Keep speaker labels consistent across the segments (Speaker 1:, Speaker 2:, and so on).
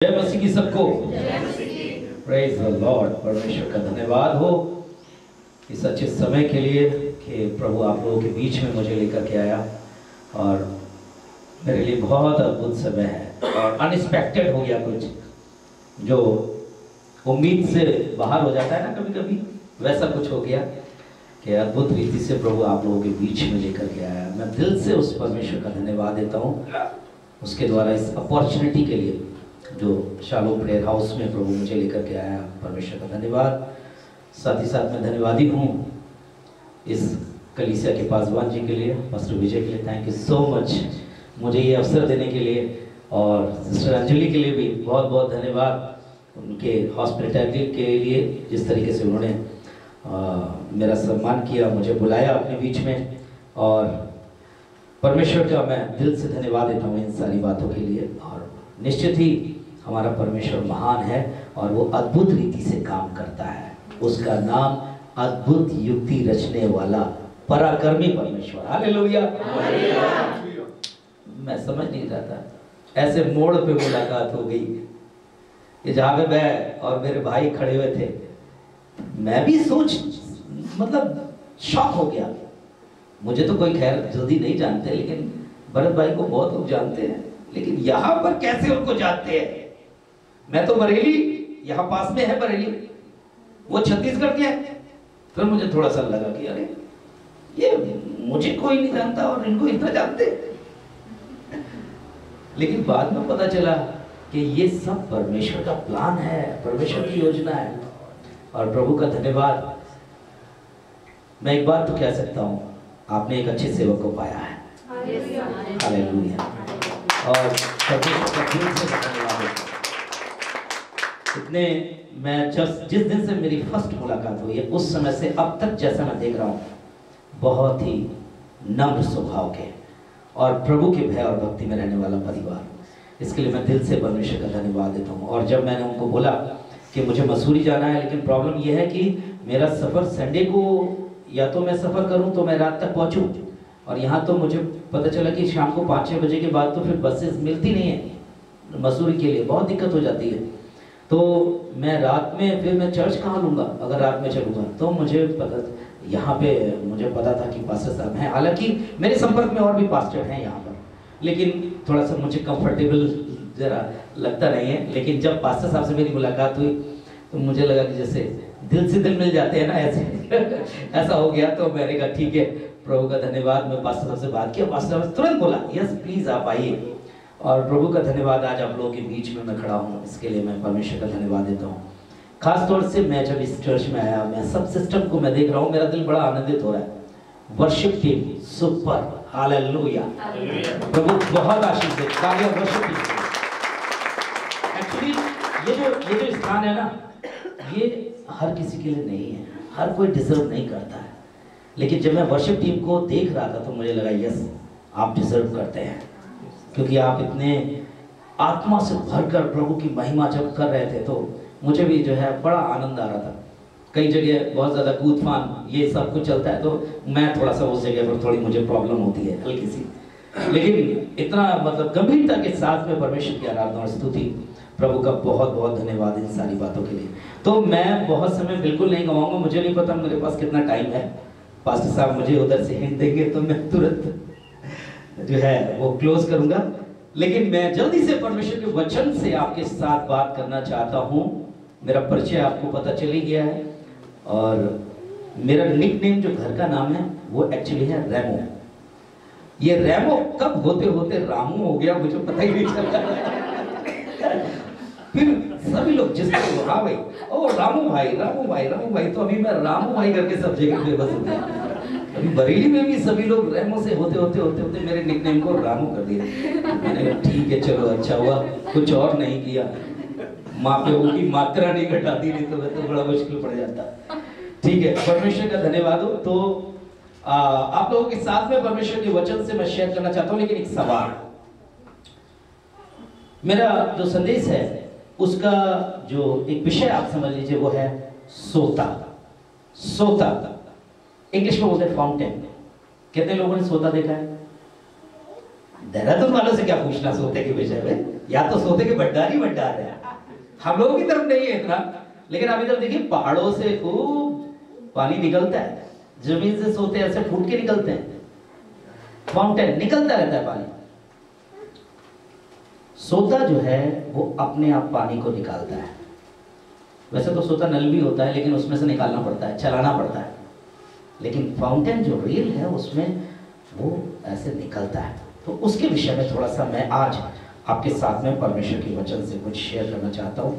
Speaker 1: जय मसीह की सबको। Praise the Lord. परमेश्वर का धन्यवाद हो इस अच्छे समय के लिए कि प्रभु आप लोगों के बीच में मुझे लेकर के आया और मेरे लिए बहुत अद्भुत समय है और अनएक्सपेक्टेड हो गया। कुछ जो उम्मीद से बाहर हो जाता है ना कभी कभी, वैसा कुछ हो गया कि अद्भुत रीति से प्रभु आप लोगों के बीच में लेकर के आया। मैं दिल से उस परमेश्वर का धन्यवाद देता हूँ उसके द्वारा, इस अपॉर्चुनिटी के लिए जो शालोम प्रेयर हाउस में प्रभु मुझे लेकर के आया। परमेश्वर का धन्यवाद। साथ ही साथ मैं धन्यवादी हूँ इस कलीसिया के पासवान जी के लिए, पास्टर विजय के लिए। थैंक यू सो मच मुझे ये अवसर देने के लिए, और सिस्टर अंजलि के लिए भी बहुत बहुत धन्यवाद उनके हॉस्पिटैलिटी के लिए, जिस तरीके से उन्होंने मेरा सम्मान किया, मुझे बुलाया अपने बीच में। और परमेश्वर का मैं दिल से धन्यवाद देता हूँ इन सारी बातों के लिए। और निश्चित ही हमारा परमेश्वर महान है और वो अद्भुत रीति से काम करता है। उसका नाम अद्भुत युक्ति रचने वाला पराक्रमी परमेश्वर। हालेलुया। मैं समझ नहीं रहा था, ऐसे मोड़ पे मुलाकात हो गई कि जहाँ पे मैं और मेरे भाई खड़े हुए थे, मैं भी मतलब शॉक हो गया। मुझे तो कोई खैर जल्दी नहीं जानते, लेकिन भरत भाई को बहुत लोग जानते हैं, लेकिन यहाँ पर कैसे उनको जानते हैं। मैं तो बरेली, यहाँ पास में है बरेली, वो छत्तीसगढ़ के हैं। फिर मुझे थोड़ा सा लगा कि अरे ये मुझे कोई नहीं जानता और इनको इतना जानते। लेकिन बाद में पता चला कि ये सब परमेश्वर का प्लान है, परमेश्वर की योजना है। और प्रभु का धन्यवाद। मैं एक बात तो कह सकता हूँ, आपने एक अच्छे सेवक को पाया है। हालेलुया। और इतने मैं जिस दिन से मेरी फर्स्ट मुलाकात हुई है उस समय से अब तक जैसा मैं देख रहा हूँ, बहुत ही नम्र स्वभाव के और प्रभु के भय और भक्ति में रहने वाला परिवार। इसके लिए मैं दिल से परमेश्वर का धन्यवाद देता हूँ। और जब मैंने उनको बोला कि मुझे मसूरी जाना है, लेकिन प्रॉब्लम यह है कि मेरा सफ़र संडे को, या तो मैं सफ़र करूँ तो मैं रात तक पहुँचूँ, और यहाँ तो मुझे पता चला कि शाम को 5-6 बजे के बाद तो फिर बसेस मिलती नहीं है मसूरी के लिए, बहुत दिक्कत हो जाती है। तो मैं रात में, फिर मैं चर्च कहाँ लूँगा अगर रात में चलूँगा। तो मुझे यहाँ पे मुझे पता था कि पास्टर साहब हैं, हालांकि मेरे संपर्क में और भी पास्टर हैं यहाँ पर, लेकिन थोड़ा सा मुझे कंफर्टेबल ज़रा लगता नहीं है। लेकिन जब पास्टर साहब से मेरी मुलाकात हुई तो मुझे लगा कि जैसे दिल से दिल मिल जाते हैं ना, ऐसे ऐसा हो गया। तो मैंने कहा ठीक है, प्रभु का धन्यवाद। मैं पास्टर साहब से बात किया, पास्टर साहब तुरंत बोला यस प्लीज़ आप आइए। और प्रभु का धन्यवाद, आज आप लोगों के बीच में मैं खड़ा हूँ, इसके लिए मैं परमेश्वर का धन्यवाद देता हूँ। खास तौर से मैं जब इस चर्च में आया, मैं सब सिस्टम को मैं देख रहा हूँ, मेरा दिल बड़ा आनंदित हो रहा है। Worship team super, hallelujah. प्रभु बहुत आशीष दे। वर्शिप टीम एक्चुअली ये जो स्थान है ना, ये हर किसी के लिए नहीं है, हर कोई डिजर्व नहीं करता है। लेकिन जब मैं वर्शिप टीम को देख रहा था तो मुझे लगा यस आप डिजर्व करते हैं, क्योंकि आप इतने आत्मा से भरकर प्रभु की महिमा जब कर रहे थे तो मुझे भी जो है बड़ा आनंद आ रहा था। कई जगह बहुत ज़्यादा कूद फान ये सब कुछ चलता है, तो मैं थोड़ा सा उस जगह पर थोड़ी मुझे प्रॉब्लम होती है हल्की सी, लेकिन इतना मतलब गंभीरता के साथ में परमेश्वर की आराधना और स्तुति। प्रभु का बहुत बहुत धन्यवाद इन सारी बातों के लिए। तो मैं बहुत समय बिल्कुल नहीं गवाऊंगा, मुझे नहीं पता मेरे पास कितना टाइम है। पास्टर साहब मुझे उधर से हिंट देंगे तो मैं तुरंत जो है वो क्लोज करूंगा। लेकिन मैं जल्दी से परमेश्वर के वचन से आपके साथ बात करना चाहता हूँ। मेरा परिचय आपको पता चल ही गया है, और मेरा निकनेम जो घर का नाम है वो एक्चुअली है रैमो। ये रैमो कब होते होते रामू हो गया मुझे पता ही नहीं चला। फिर सभी लोग जिसको हाँ भाई ओ रामू भाई रामू भाई रामू भाई, तो अभी मैं रामू भाई करके सब जगह पे बस होते हैं। अभी बरेली में भी सभी लोग रैमो से होते होते मेरे निकनेम को रामू कर दिया। मैंने कहा ठीक है चलो अच्छा हुआ कुछ और नहीं किया, माँ की मात्रा नहीं घटा दी, नहीं तो बड़ा मुश्किल पड़ जाता। ठीक है, परमेश्वर का धन्यवाद हो। तो आप लोगों के साथ में परमेश्वर के वचन से मैं शेयर करना चाहता हूँ, लेकिन एक सवाल। मेरा जो संदेश है उसका जो एक विषय आप समझ लीजिए वो है सोता। सोता इंग्लिश में बोलते हैं फाउंटेन। कितने लोगों ने सोता देखा है? देहरादून वालों से क्या पूछना सोते के विषय में, या तो सोते के भंडार ही भंडार है। हम लोगों की तरफ नहीं है इतना, लेकिन आप इधर देखिए पहाड़ों से खूब पानी निकलता है, जमीन से सोते ऐसे फूट के निकलते हैं, फाउंटेन निकलता रहता है पानी। सोता जो है वो अपने आप पानी को निकालता है। वैसे तो सोता नल भी होता है, लेकिन उसमें से निकालना पड़ता है, चलाना पड़ता है। लेकिन फाउंटेन जो रियल है उसमें वो ऐसे निकलता है। तो उसके विषय में थोड़ा सा मैं आज आपके साथ में परमेश्वर के वचन से कुछ शेयर करना चाहता हूँ।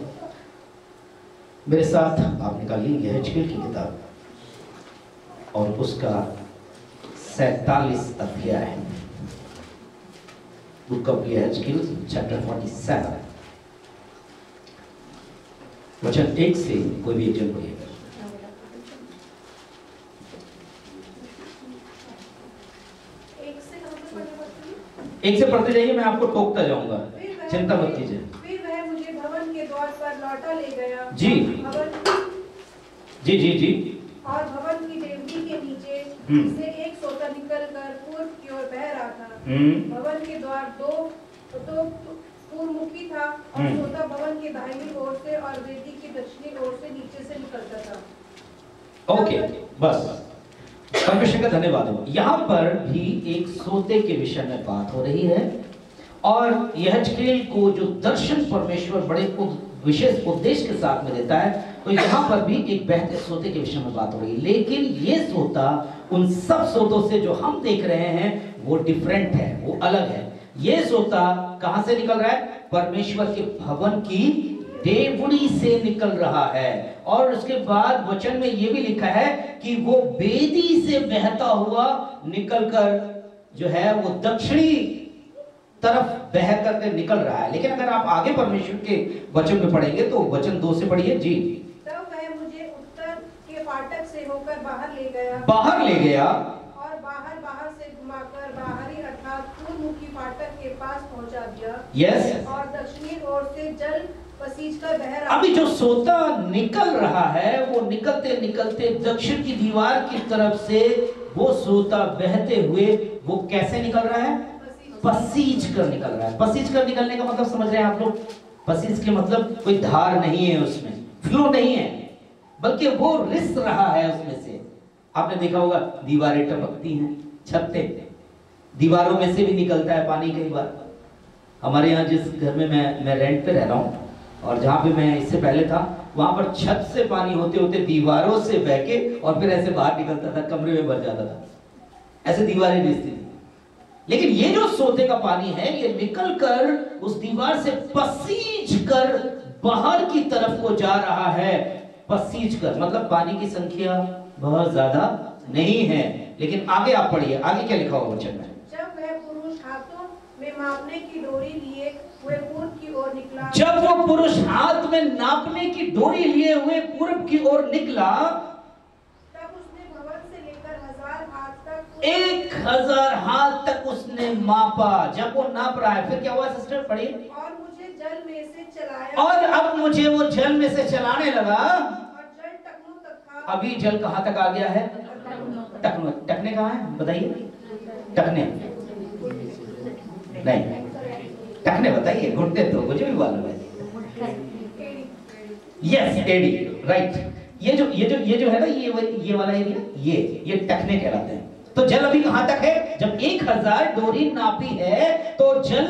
Speaker 1: मेरे साथ आप निकालिए यहेजकेल की किताब और उसका 47 अध्याय है। बुक ऑफ यहेजकेल चैप्टर 47 वचन 1 से कोई भी एक जन पढ़िएगा। एक से पढ़ते जाइए, मैं आपको टोकता जाऊंगा, चिंता मत कीजिए।
Speaker 2: फिर वह मुझे भवन के द्वार पर लौटा ले गया।
Speaker 1: जी जी जी जी।
Speaker 2: और भवन की देवड़ी के नीचे से एक सोता निकलकर पूर्व की ओर बह रहा था। भवन के द्वार दो पूर्वमुखी था और सोता भवन के दाहिनी ओर से और वेदी की दक्षिणी ओर से नीचे से निकलता था।
Speaker 1: ओके, बस परमेश्वर का धन्यवाद हो। यहाँ पर भी एक सोते के विषय में बात हो रही है और यहेजकेल को जो दर्शन परमेश्वर बड़े विशेष उद्देश्य के साथ में देता है, तो यहाँ पर भी एक बहते सोते के विषय में बात हो रही है। लेकिन ये सोता उन सब सोतों से जो हम देख रहे हैं वो डिफरेंट है, वो अलग है। ये सोता कहां से निकल रहा है? परमेश्वर के भवन की देवड़ी से निकल रहा है। और उसके बाद वचन में यह भी लिखा है कि वो वेदी से बहता हुआ निकलकर जो है वो दक्षिणी तरफ बह करके निकल रहा है। लेकिन अगर आप आगे परमेश्वर के वचन में पढ़ेंगे तो वचन 2 से पढ़िए जी।
Speaker 2: तब वह मुझे उत्तर के फाटक से होकर बाहर ले गया
Speaker 1: और
Speaker 2: बाहर से घुमाकर बाहरी अर्थात पूर्वमुखी फाटक के पास पहुंचा दिया।
Speaker 1: यस।
Speaker 2: और दक्षिणी ओर से जल पसीजकर बह रहा।
Speaker 1: अभी जो सोता निकल रहा है वो निकलते निकलते दक्षिण की दीवार की तरफ से वो सोता बहते हुए वो कैसे निकल रहा है? पसीज कर निकल रहा है। पसीज कर निकलने का मतलब समझ रहे हैं आप लोग? पसीज के मतलब कोई धार नहीं है उसमें, फ्लो नहीं है, बल्कि वो रिस रहा है उसमें से। आपने देखा होगा दीवारें टपकती हैं, छतें, दीवारों में से भी निकलता है पानी। कई बार हमारे यहाँ जिस घर में मैं रेंट पे रह रहा हूँ और जहाँ पे मैं इससे पहले था, वहां पर छत से पानी होते होते दीवारों से बह के और फिर ऐसे बाहर निकलता था, कमरे में भर जाता था, ऐसे दीवारें रिसती थी। लेकिन ये जो सोते का पानी है ये निकल कर उस दीवार से पसीज कर बाहर की तरफ को जा रहा है। पसीज कर मतलब पानी की संख्या बहुत ज्यादा नहीं है। लेकिन आगे आप पढ़िए, आगे क्या लिखा हुआ वचन में?
Speaker 2: जब वह पुरुष हाथों में मापने की डोरी लिए हुए पूर्व की ओर निकला।
Speaker 1: जब वो पुरुष हाथ में नापने की डोरी लिए हुए पूर्व की ओर निकला,
Speaker 2: तब उसने भवन से लेकर 1000 हाथ तक
Speaker 1: 1000 हाथ तक उसने मापा। जब वो नाप रहा है फिर क्या हुआ सिस्टर? पढ़िए।
Speaker 2: और मुझे जल में से चलाया।
Speaker 1: और अब मुझे वो जल में से चलाने लगा।
Speaker 2: और जल टकनों तक था।
Speaker 1: अभी जल कहां तक आ गया है? टकने। टकने कहां है बताइए? टकने नहीं, टकने बताइए। घुटने तो मुझे भी मालूम है। Yes, AD, right. ये जो है ना, ये वाला एरिया, ये टकने कहलाते हैं। तो जल अभी कहां तक है? जब 1000 डोरी नापी है तो जल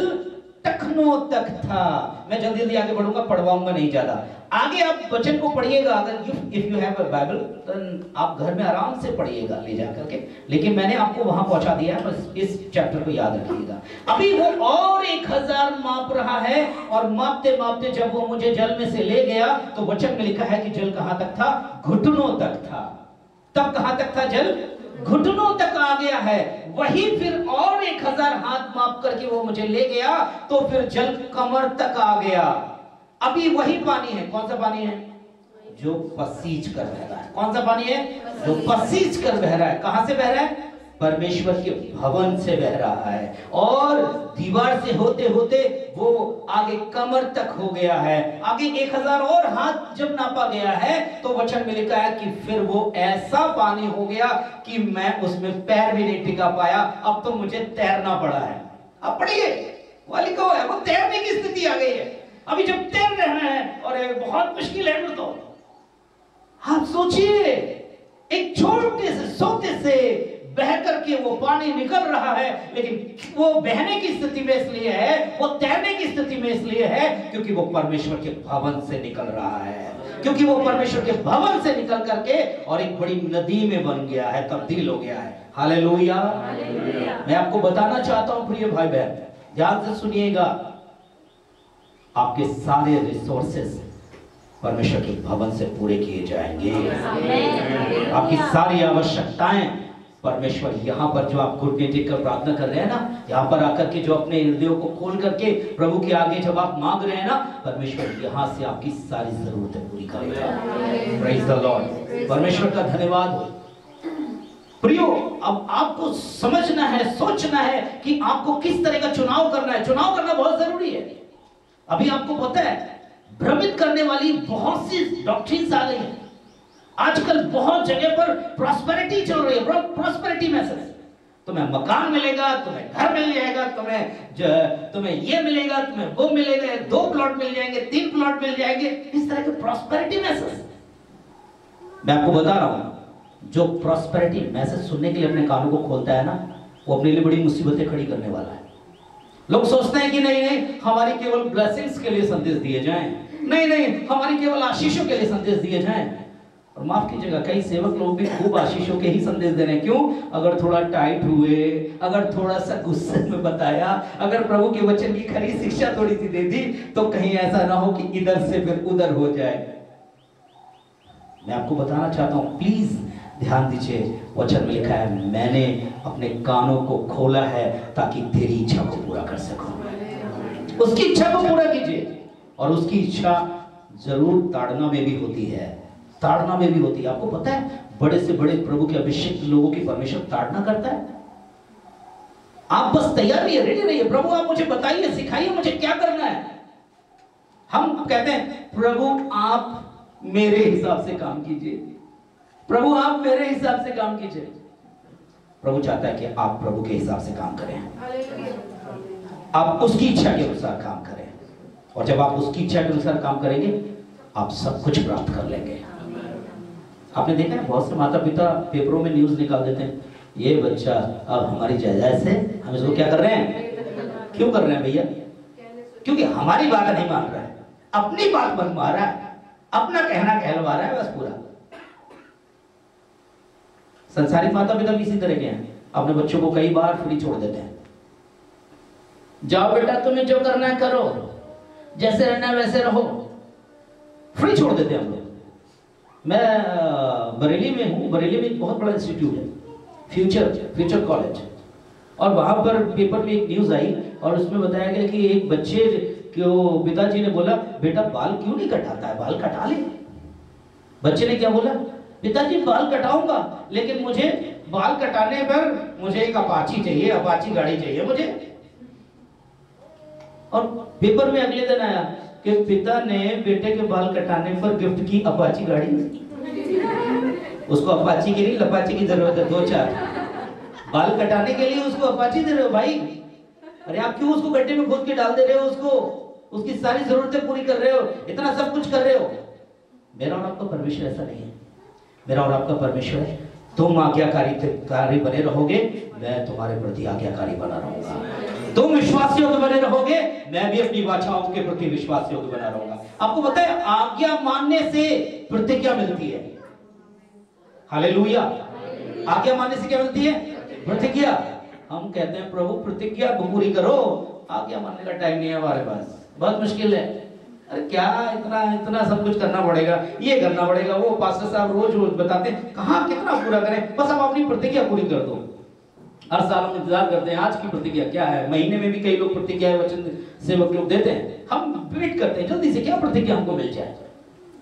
Speaker 1: टखनों तक था। मैं जल्दी जल्दी आगे बढ़ूंगा, पढ़वाऊंगा नहीं ज्यादा। आगे आप वचन को पढ़िएगा। अगर if you have a Bible तो आप घर में आराम से पढ़िएगा ले जाकर के, लेकिन मैंने आपको वहां पहुंचा दिया है, बस इस चैप्टर को याद रखिएगा। अभी वो और 1000 माप रहा है और मापते मापते जब वो मुझे जल में से ले गया तो वचन में लिखा है कि जल कहां तक था? घुटनों तक था। तब कहां तक था जल? घुटनों तक आ गया है। वही फिर और 1000 हाथ माप करके वो मुझे ले गया तो फिर जल कमर तक आ गया। अभी वही पानी है। कौन सा पानी है? जो पसीज कर बह रहा है। कौन सा पानी है? जो पसीज कर बह रहा है। कहां से बह रहा है? परमेश्वर के भवन से बह रहा है और दीवार से होते होते वो आगे कमर तक हो गया है। आगे 1000 और हाथ जब नापा गया है तो वचन में लिखा है कि फिर वो ऐसा पानी हो गया कि मैं उसमें पैर भी नहीं टिका पाया। अब तो मुझे तैरना पड़ा है। आप पढ़िए, वो लिखा हुआ है, वो तैरने की स्थिति आ गई है। अभी जब तैर रहे हैं और बहुत मुश्किल है वो, तो आप सोचिए एक छोटे से सोते से बह करके वो पानी निकल रहा है, लेकिन वो बहने की स्थिति में इसलिए है, वो तैरने की स्थिति में इसलिए है क्योंकि वो परमेश्वर के भवन से निकल रहा है, क्योंकि वो परमेश्वर के भवन से निकल करके और एक बड़ी नदी में बन गया है, तब्दील हो गया है। हालेलुया। मैं आपको बताना चाहता हूं प्रिय भाई बहन, ध्यान से सुनिएगा, आपके सारे रिसोर्सेस परमेश्वर के भवन से पूरे किए जाएंगे। आपकी सारी आवश्यकताएं परमेश्वर यहाँ पर जो आप घुटने टेक कर प्रार्थना कर रहे हैं ना, यहाँ पर आकर के जो अपने हृदयों को खोल करके प्रभु के आगे जब आप मांग रहे हैं ना, परमेश्वर यहाँ से आपकी सारी जरूरतें पूरी करेगा। Praise the Lord. परमेश्वर का धन्यवाद हो। प्रियो, अब आपको समझना है, सोचना है कि आपको किस तरह का चुनाव करना है। चुनाव करना बहुत जरूरी है। अभी आपको पता है, भ्रमित करने वाली बहुत सी डॉक्ट्रिन्स आ गई हैं। आजकल बहुत जगह पर प्रॉस्पेरिटी चल रही है, प्रॉस्पेरिटी मैसेज। तुम्हें मकान मिलेगा, तुम्हें घर मिल जाएगा, तुम्हें ये मिलेगा, तुम्हें वो मिलेगा, 2 प्लॉट मिल जाएंगे, 3 प्लॉट मिल जाएंगे, इस तरह के प्रॉस्पेरिटी मैसेज। मैं आपको बता रहा हूं, जो प्रॉस्पेरिटी मैसेज सुनने के लिए अपने कानों को खोलता है ना, वो अपने लिए बड़ी मुसीबतें खड़ी करने वाला है। लोग सोचते हैं कि नहीं, हमारी केवल ब्लेसिंग्स के लिए संदेश दिए जाएं, नहीं, हमारी केवल आशीषों के लिए संदेश दिए जाएं। और माफ कीजिएगा, कई सेवक लोग भी खूब आशीषों के ही संदेश दे रहे हैं। क्यों? अगर थोड़ा टाइट हुए, अगर थोड़ा सा गुस्से में बताया, अगर प्रभु के वचन की खरी शिक्षा थोड़ी सी दे दी, तो कहीं ऐसा ना हो कि इधर से फिर उधर हो जाए। मैं आपको बताना चाहता हूं, प्लीज ध्यान दीजिए, वचन में लिखा है, मैंने अपने कानों को खोला है ताकि तेरी इच्छा को पूरा कर सकूं। उसकी इच्छा को पूरा कीजिए। और उसकी इच्छा जरूर ताड़ना में भी होती है, ताड़ना में भी होती है। आपको पता है, बड़े से बड़े प्रभु के अभिषेक लोगों की परमेश्वर ताड़ना करता है। आप बस तैयार रहिए, रेडी रहिए, प्रभु आप मुझे बताइए, सिखाइए मुझे क्या करना है। हम कहते हैं, प्रभु आप मेरे हिसाब से काम कीजिए, प्रभु आप मेरे हिसाब से काम कीजिए। प्रभु चाहता है कि आप प्रभु के हिसाब से काम करें, आप उसकी इच्छा के अनुसार काम करें। और जब आप उसकी इच्छा के अनुसार काम करेंगे, आप सब कुछ प्राप्त कर लेंगे। आपने देखा है, बहुत से माता पिता पेपरों में न्यूज निकाल देते हैं, ये बच्चा अब हमारी जायदाद से हम इसको क्या कर रहे हैं। क्यों कर रहे हैं भैया? क्योंकि हमारी बात नहीं मान रहा है, अपनी बात मनवा रहा है, अपना कहना कहलवा रहा है, बस पूरा। संसारिक माता पिता भी इसी तरह के हैं, अपने बच्चों को कई बार फ्री छोड़ देते हैं। जाओ बेटा, तुम्हें जो करना है करो, जैसे रहना है वैसे रहो, फ्री छोड़ देते हैं हम लोग। मैं बरेली में हूँ, बरेली में एक बहुत बड़ा इंस्टीट्यूट है, फ्यूचर कॉलेज, और वहां पर पेपर में एक न्यूज आई और उसमें बताया गया कि एक बच्चे को पिताजी ने बोला, बेटा बाल क्यों नहीं कटाता है, बाल कटा ले। बच्चे ने क्या बोला, पिताजी बाल कटाऊंगा, लेकिन मुझे बाल कटाने पर मुझे एक अपाची चाहिए, अपाची गाड़ी चाहिए मुझे। और पेपर में अगले दिन आया कि पिता ने बेटे के बाल कटाने पर गिफ्ट की अपाची गाड़ी। उसको अपाची की नहीं, लपाची की जरूरत है, 2-4 बाल कटाने के लिए उसको अपाची दे रहे हो भाई। अरे आप क्यों उसको गड्ढे में खोद के डाल दे रहे हो, उसको उसकी सारी जरूरतें पूरी कर रहे हो, इतना सब कुछ कर रहे हो। मेरा और आपका परमेश्वर ऐसा नहीं है। मेरा और आपका परमेश्वर है, तुम आज्ञाकारी बने रहोगे, मैं तुम्हारे प्रति आज्ञाकारी बना रहूंगा। तुम विश्वास योग्य बने रहोगे, मैं भी अपनी वाचाओं के प्रति विश्वास योग्य बना रहूंगा। आपको पता है, आज्ञा मानने से प्रतिज्ञा मिलती है। हालेलुया। आज्ञा मानने से क्या मिलती है? प्रतिज्ञा। हम कहते हैं प्रभु प्रतिज्ञा पूरी करो, आज्ञा मानने का टाइम नहीं है हमारे पास, बहुत मुश्किल है। अरे क्या इतना सब कुछ करना पड़ेगा, ये करना पड़ेगा, वो पास्टर साहब रोज बताते हैं, कहाँ कितना पूरा करें, बस आप अपनी प्रतिज्ञा पूरी कर दो। हर साल हम इंतजार करते हैं आज की प्रतिज्ञा क्या है। महीने में भी कई लोग प्रतिज्ञा वचन सेवक लोग देते हैं, हम वेट करते हैं जल्दी से क्या प्रतिज्ञा हमको मिल जाए।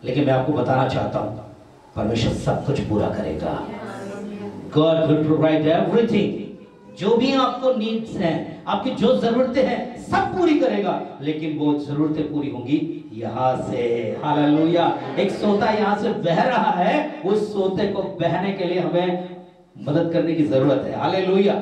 Speaker 1: लेकिन मैं आपको बताना चाहता हूँ, परमेश्वर सब कुछ पूरा करेगा। God will provide everything। जो भी आपको नीड्स हैं, आपकी जो जरूरतें हैं, सब पूरी करेगा। लेकिन वो जरूरतें पूरी होंगी यहाँ से। हालेलुया। एक सोता यहाँ से बह रहा है, उस सोते को बहने के लिए हमें मदद करने की जरूरत है। Hallelujah,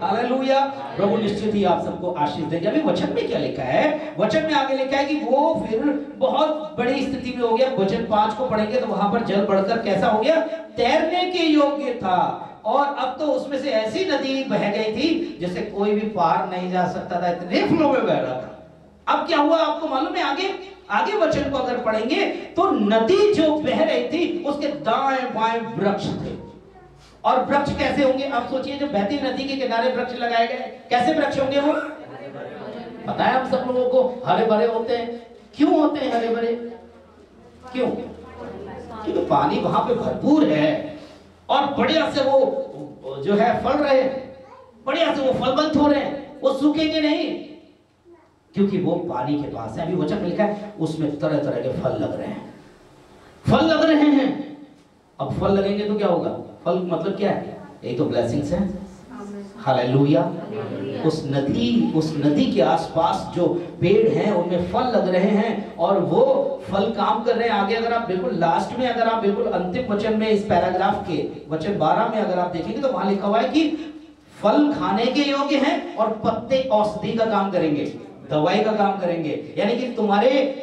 Speaker 1: hallelujah. प्रभु निश्चित ही आप सबको आशीष देंगे। अभी वचन में क्या लिखा है? वचन में आगे लिखा है कि वो फिर बहुत बड़ी स्थिति में हो गया। वचन 5 को पढ़ेंगे तो वहां पर जल बढ़कर कैसा हो गया? तैरने के योग्य था। और अब तो उसमें से ऐसी नदी बह गई थी जिसे कोई भी पार नहीं जा सकता था, इतने फ्लो में बह रहा था। अब क्या हुआ आपको मालूम है? आगे वचन को अगर पढ़ेंगे तो नदी जो बह रही थी उसके दाएं बाएं वृक्ष थे। और वृक्ष कैसे होंगे? आप सोचिए, जब बहती नदी के किनारे वृक्ष लगाए गए, कैसे वृक्ष होंगे वो? पता है हम सब लोगों को, हरे भरे होते हैं। क्यों होते हैं हरे भरे? क्यों? क्योंकि पानी वहां पे भरपूर है और बढ़िया से वो जो है फल रहे हैं, बढ़िया से वो फलवंत हो रहे हैं, वो सूखेंगे नहीं क्योंकि वो पानी के पास है। अभी वचन में लिखा है उसमें तरह तरह के फल लग रहे हैं, फल लग रहे हैं। अब फल लगेंगे तो क्या होगा? फल मतलब क्या है? यही तो ब्लेसिंग्स है। हालेलुया। उस नदी के आसपास जो पेड़ हैं उनमें फल लग रहे हैं और वो फल काम कर रहे हैं। आगे अगर आप बिल्कुल लास्ट में, अगर आप बिल्कुल अंतिम वचन में, इस पैराग्राफ के वचन 12 में अगर आप देखेंगे तो वहां लिखा हुआ है कि फल खाने के योग्य हैं और पत्ते औषधि का काम करेंगे, दवाई का काम करेंगे। यानी कि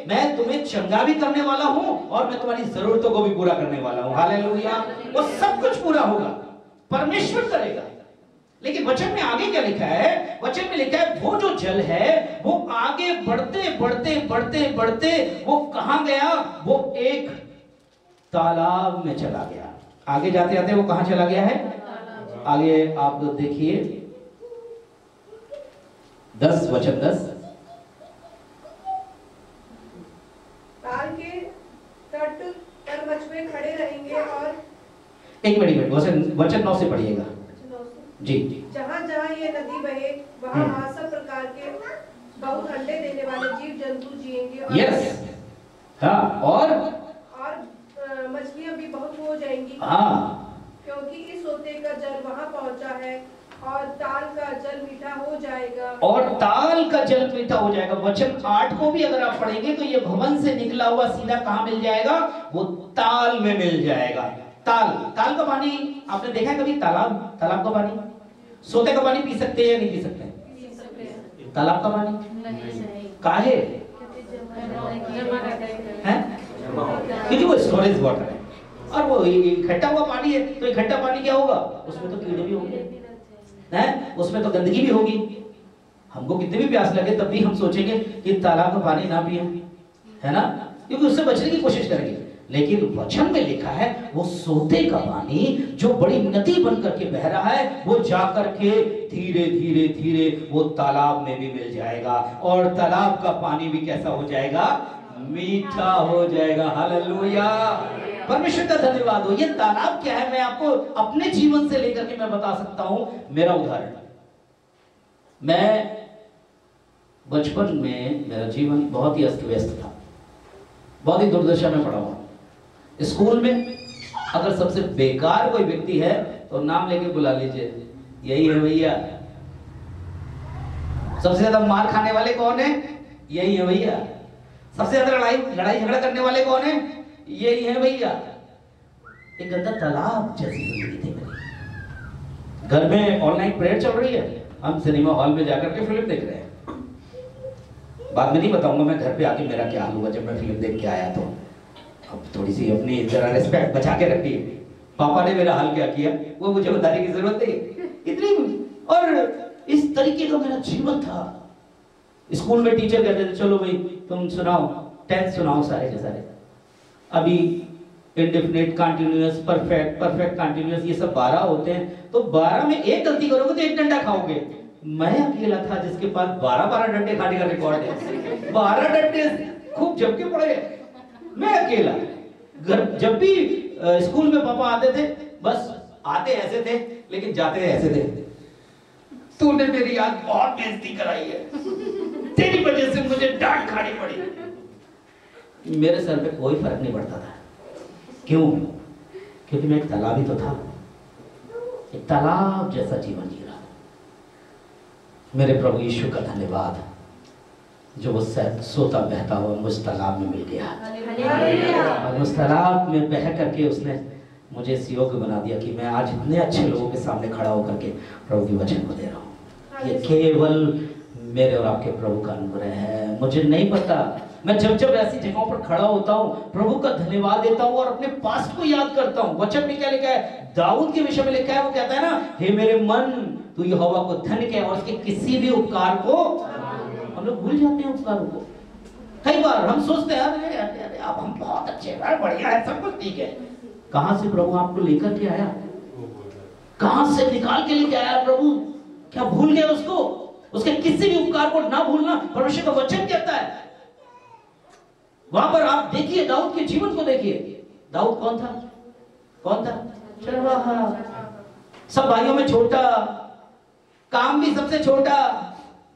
Speaker 1: मैं तुम्हें चंगा भी करने वाला हूं और मैं तुम्हारी जरूरतों को भी पूरा करने वाला हूं। हालेलुया। वो सब कुछ पूरा होगा, परमेश्वर करेगा। लेकिन वचन में आगे क्या लिखा है? वचन में लिखा है वो जो जल है वो आगे बढ़ते बढ़ते बढ़ते बढ़ते वो कहां गया? वो एक तालाब में चला गया। आगे जाते जाते वो कहां चला गया है? आगे आप देखिए 10 वचन 10।
Speaker 2: ताल के तट पर मछुए खड़े रहेंगे और
Speaker 1: एक मिनट वचन 9 से पढ़िएगा जी।
Speaker 2: जहाँ जहाँ ये नदी बहे वहाँ सब प्रकार के बहुत अंडे देने वाले जीव जंतु जिएंगे।
Speaker 1: यस, हाँ, और
Speaker 2: मछलियाँ भी बहुत हो जाएंगी।
Speaker 1: हाँ,
Speaker 2: क्योंकि इस सोते का जल वहाँ पहुँचा है और ताल का जल मीठा हो जाएगा।
Speaker 1: और ताल का जल मीठा हो जाएगा। वचन 8 को भी अगर आप पढ़ेंगे तो ये भवन से निकला हुआ सीधा कहाँ मिल जाएगा? वो ताल में मिल जाएगा। ताल का पानी आपने देखा है कभी? तालाब का पानी, सोते का पानी पी सकते हैं या नहीं पी सकते? तालाब का पानी काहे हैं? क्योंकि वो स्टोरेज वाटर है और वो इकट्ठा हुआ पानी है। तो इकट्ठा पानी क्या होगा? उसमें तो कीड़े भी होंगे हैं, उसमें तो गंदगी भी होगी। हमको कितनी भी प्यास लगे तब भी हम सोचेंगे कि तालाब का पानी ना पिए, है ना, क्योंकि उससे बचने की कोशिश करेंगे। लेकिन वचन में लिखा है वो सोते का पानी जो बड़ी नदी बन करके बह रहा है वो जाकर के धीरे धीरे धीरे वो तालाब में भी मिल जाएगा और तालाब का पानी भी कैसा हो जाएगा? मीठा हो जाएगा। हालेलुया। परमेश्वर का धन्यवाद हो। ये तालाब क्या है मैं आपको अपने जीवन से लेकर के मैं बता सकता हूं। मेरा उदाहरण, मैं बचपन में मेरा जीवन बहुत ही अस्त व्यस्त था, बहुत ही दुर्दशा में पड़ा हुआ। स्कूल में अगर सबसे बेकार कोई व्यक्ति है तो नाम लेके बुला लीजिए, यही है भैया। सबसे ज्यादा मार खाने वाले कौन है? यही है भैया। सबसे ज्यादा लड़ाई झगड़ा करने वाले कौन है? यही है भैया। एक गंदा तालाब जैसी जिंदगी थी मेरी। घर में ऑनलाइन प्रेयर चल रही है, हम सिनेमा हॉल में जाकर के फिल्म देख रहे हैं। बाद में नहीं बताऊंगा मैं घर पे आके मेरा क्या हाल हुआ जब मैं फिल्म देख के आया। तो अब थोड़ी सी अपनी जरा रिस्पेक्ट बचा के रखिए। पापा ने मेरा हाल क्या किया वो मुझे बताने की जरूरत नहीं इतनी। और इस तरीके का मेरा जीवन था। स्कूल में टीचर कहते थे चलो भाई तुम सुनाओ, टेंस सुनाओ सारे के सारे। अभी इंडेफिनिट, कंटीन्यूअस, परफेक्ट कंटीन्यूअस, ये सब 12 होते हैं। तो 12 में एक गलती करोगे तो एक डंडा खाओगे। मैं अकेला था जिसके पास 12 डंडे खाने का रिकॉर्ड है। 12 डंडे खूब जम के पड़े। मैं अकेला। जब भी स्कूल में पापा आते थे, बस आते ऐसे थे लेकिन जाते ऐसे थे। तूने मेरी आज बहुत बेइज्जती कराई है, तेरी वजह से मुझे डांट खानी पड़ी। मेरे सर पे कोई फर्क नहीं पड़ता था। क्यों? क्योंकि मैं एक तालाब ही तो था, एक तालाब जैसा जीवन जी रहा था। मेरे प्रभु यीशु का धन्यवाद जो वो सोता बहता हुआ मुझ तालाब में मिल गया और उस तालाब में बह करके उसने मुझे इस योग्य बना दिया कि मैं आज इतने अच्छे लोगों के सामने खड़ा होकर के प्रभु के वचन को दे रहा हूँ। ये केवल मेरे और आपके प्रभु का अनुग्रह है। मुझे नहीं पता, मैं जब जब ऐसी जगहों पर खड़ा होता हूँ प्रभु का धन्यवाद देता हूँ और अपने पास्ट को याद करता हूँ। वचन में क्या लिखा है, दाऊद के विषय में लिखा है, वो कहता है ना, हे मेरे मन तू यहोवा को धन्य कह और उसके किसी भी उपकार को। हम लोग भूल जाते हैं उपकारों को। कई बार हम सोचते हैं अरे अब हम बहुत अच्छे हैं, बढ़िया है, सब कुछ ठीक है। कहां से प्रभु आपको लेकर के आया, कहां से निकाल के लेके आया प्रभु? क्या भूल गए उसको? उसके किसी भी उपकार को ना भूलना परमेश्वर का वचन कहता है। वहां पर आप देखिए दाऊद के जीवन को देखिए। दाऊद कौन था? कौन था? चरवाहा, सब भाइयों में छोटा, काम भी सबसे छोटा।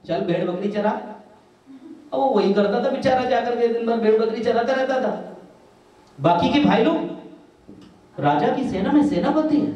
Speaker 1: चल भेड़ बकरी चरा, अब वो वही करता था बेचारा, जाकर के दिन भर भेड़ बकरी चराता रहता था। बाकी के भाई लोग राजा की सेना में सेनापति हैं,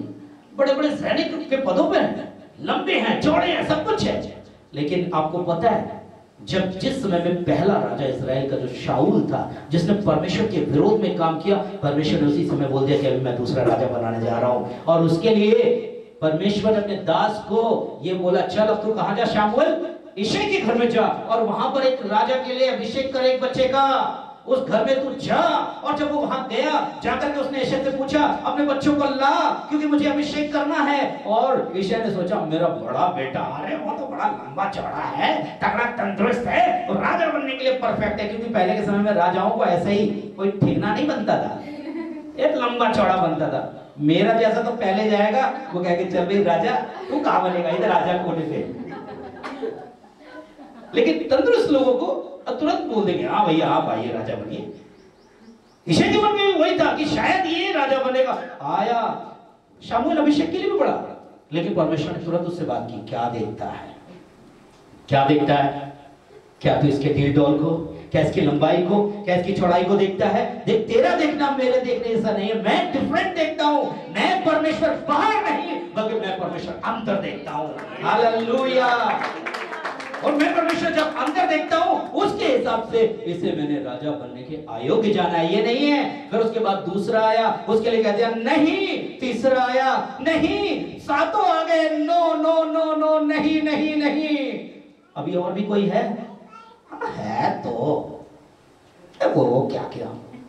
Speaker 1: बड़े बड़े सैनिक के पदों पे हैं, लंबे हैं, चौड़े हैं, सब कुछ है। लेकिन आपको पता है जब जिस समय में पहला राजा इस्राएल का जो शाऊल था, जिसने परमेश्वर के विरोध में काम किया, परमेश्वर ने उसी समय बोल दिया कि अभी मैं दूसरा राजा बनाने जा रहा हूं। और उसके लिए परमेश्वर ने अपने दास को ये बोला, चल अब तू कहां जा शामूएल, यिशै के घर में जा और वहां पर एक राजा के लिए अभिषेक कर एक बच्चे का, उस घर में तू जा। और जब वो वहां गया, जाकर के उसने यिशै से पूछा अपने बच्चों को ला, क्योंकि मुझे अभिषेक करना है। और यिशै ने सोचा मेरा बड़ा बेटा, अरे वो तो बड़ा लंबा चौड़ा है, तगड़ा तंदुरुस्त है, और राजा बनने के लिए परफेक्ट है। क्योंकि पहले के समय में राजाओं को ऐसे ही कोई ठिकना नहीं बनता था, एक लंबा चौड़ा बनता था। मेरा जैसा तो पहले जाएगा, वो कह के चल भाई राजा तू कहां बनेगा, इधर राजा कोने पे। लेकिन तंदुरुस्त लोगों को तुरंत बोल देंगे हाँ भैया आप आइए राजा बनिए। यिशै के मन में भी वही था कि शायद ये राजा बनेगा। आया शामूएल अभिषेक के लिए भी बड़ा, लेकिन परमेश्वर ने तुरंत उससे बात की। क्या देखता है, क्या देखता है? क्या तू इसके ढील डोल को, क्या इसकी लंबाई को, क्या इसकी चौड़ाई को देखता है? देख, तेरा देखना मेरे देखने जैसा नहीं है। मैं डिफरेंट देखता हूं। मैं परमेश्वर बाहर नहीं, बल्कि मैं परमेश्वर अंदर देखता हूं। हालेलुया। और मैं परमेश्वर जब अंदर देखता हूं, उसके हिसाब से इसे मैंने राजा बनने के अयोग्य जाना है, ये नहीं है। फिर उसके बाद दूसरा आया, उसके लिए कह दिया नहीं। तीसरा आया, नहीं। सातों आ गए, नो नो नो नो, नहीं नहीं नहीं। अभी और भी कोई है? हाँ है तो वो क्या किया,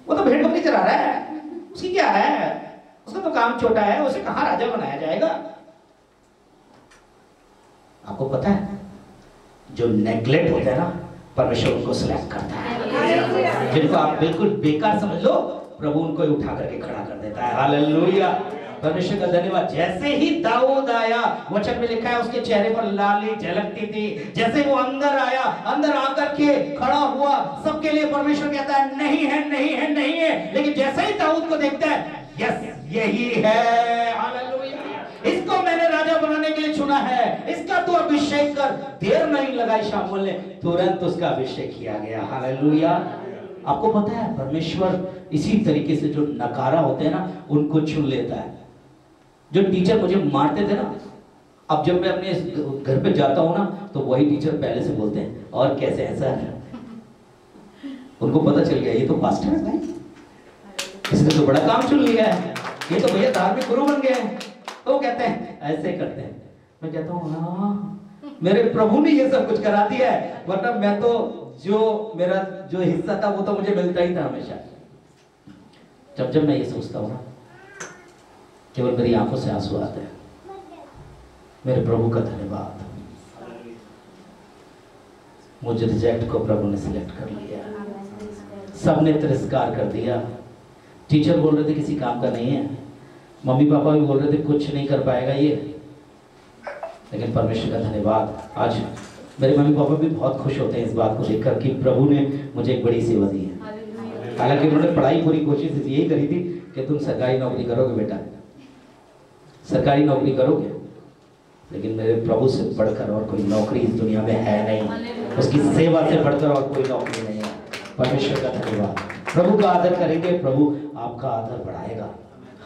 Speaker 1: वो तो भेड़ बकरी चरा रहा है, उसकी क्या है, उसका तो काम छोटा है, उसे कहां राजा बनाया जाएगा? आपको पता है जो नेग्लेक्ट होता है ना, परमेश्वर उनको सिलेक्ट करता है। जिनको आप बिल्कुल बेकार समझ लो, प्रभु उनको ही उठा करके खड़ा कर देता है। हालेलुया, परमेश्वर का धन्यवाद। जैसे ही दाऊद आया, वचन में लिखा है उसके चेहरे पर लाली झलकती थी। जैसे वो अंदर आया, अंदर आकर के खड़ा हुआ, सबके लिए परमेश्वर कहता है नहीं है नहीं है नहीं है। लेकिन जैसे ही दाऊद को देखता है, यस यही है, हालेलुया, इसको मैंने राजा बनाने के लिए चुना है, इसका तू अभिषेक कर। देर नहीं लगाई शामूएल ने, तुरंत उसका अभिषेक किया गया। हालेलुया। आपको पता है परमेश्वर इसी तरीके से जो नकारा होते हैं ना, उनको चुन लेता है। जो टीचर मुझे मारते थे ना, अब जब मैं अपने घर पे जाता हूं ना, तो वही टीचर पहले से बोलते हैं और कैसे है सर। उनको पता चल गया ये तो पास्टर है भाई, इसने तो बड़ा काम चुन लिया है, ये तो भैया धार्मिक गुरु बन गए हैं। तो कहते हैं ऐसे करते हैं। मैं कहता हूँ हाँ, मेरे प्रभु ने ये सब कुछ करा दिया है, वरना मैं तो मेरा जो हिस्सा था वो तो मुझे मिलता ही था हमेशा। जब मैं ये सोचता हूँ ना, केवल मेरी आंखों से आंसू आते हैं। मेरे प्रभु का धन्यवाद, मुझे रिजेक्ट को प्रभु ने सिलेक्ट कर लिया। सबने तिरस्कार कर दिया। टीचर बोल रहे थे किसी काम का नहीं है, मम्मी पापा भी बोल रहे थे कुछ नहीं कर पाएगा ये, लेकिन परमेश्वर का धन्यवाद। आज मेरे मम्मी पापा भी बहुत खुश होते हैं इस बात को देखकर कि प्रभु ने मुझे एक बड़ी सेवा दी है। हालांकि उन्होंने पढ़ाई पूरी कोशिश यही करी थी कि तुम सरकारी नौकरी करोगे बेटा, सरकारी नौकरी करोगे, लेकिन मेरे प्रभु से बढ़कर और कोई नौकरी इस दुनिया में है नहीं, उसकी सेवा से बढ़कर और कोई नौकरी नहीं है। परमेश्वर का धन्यवाद। प्रभु का आदर करेंगे, प्रभु आपका आदर बढ़ाएगा।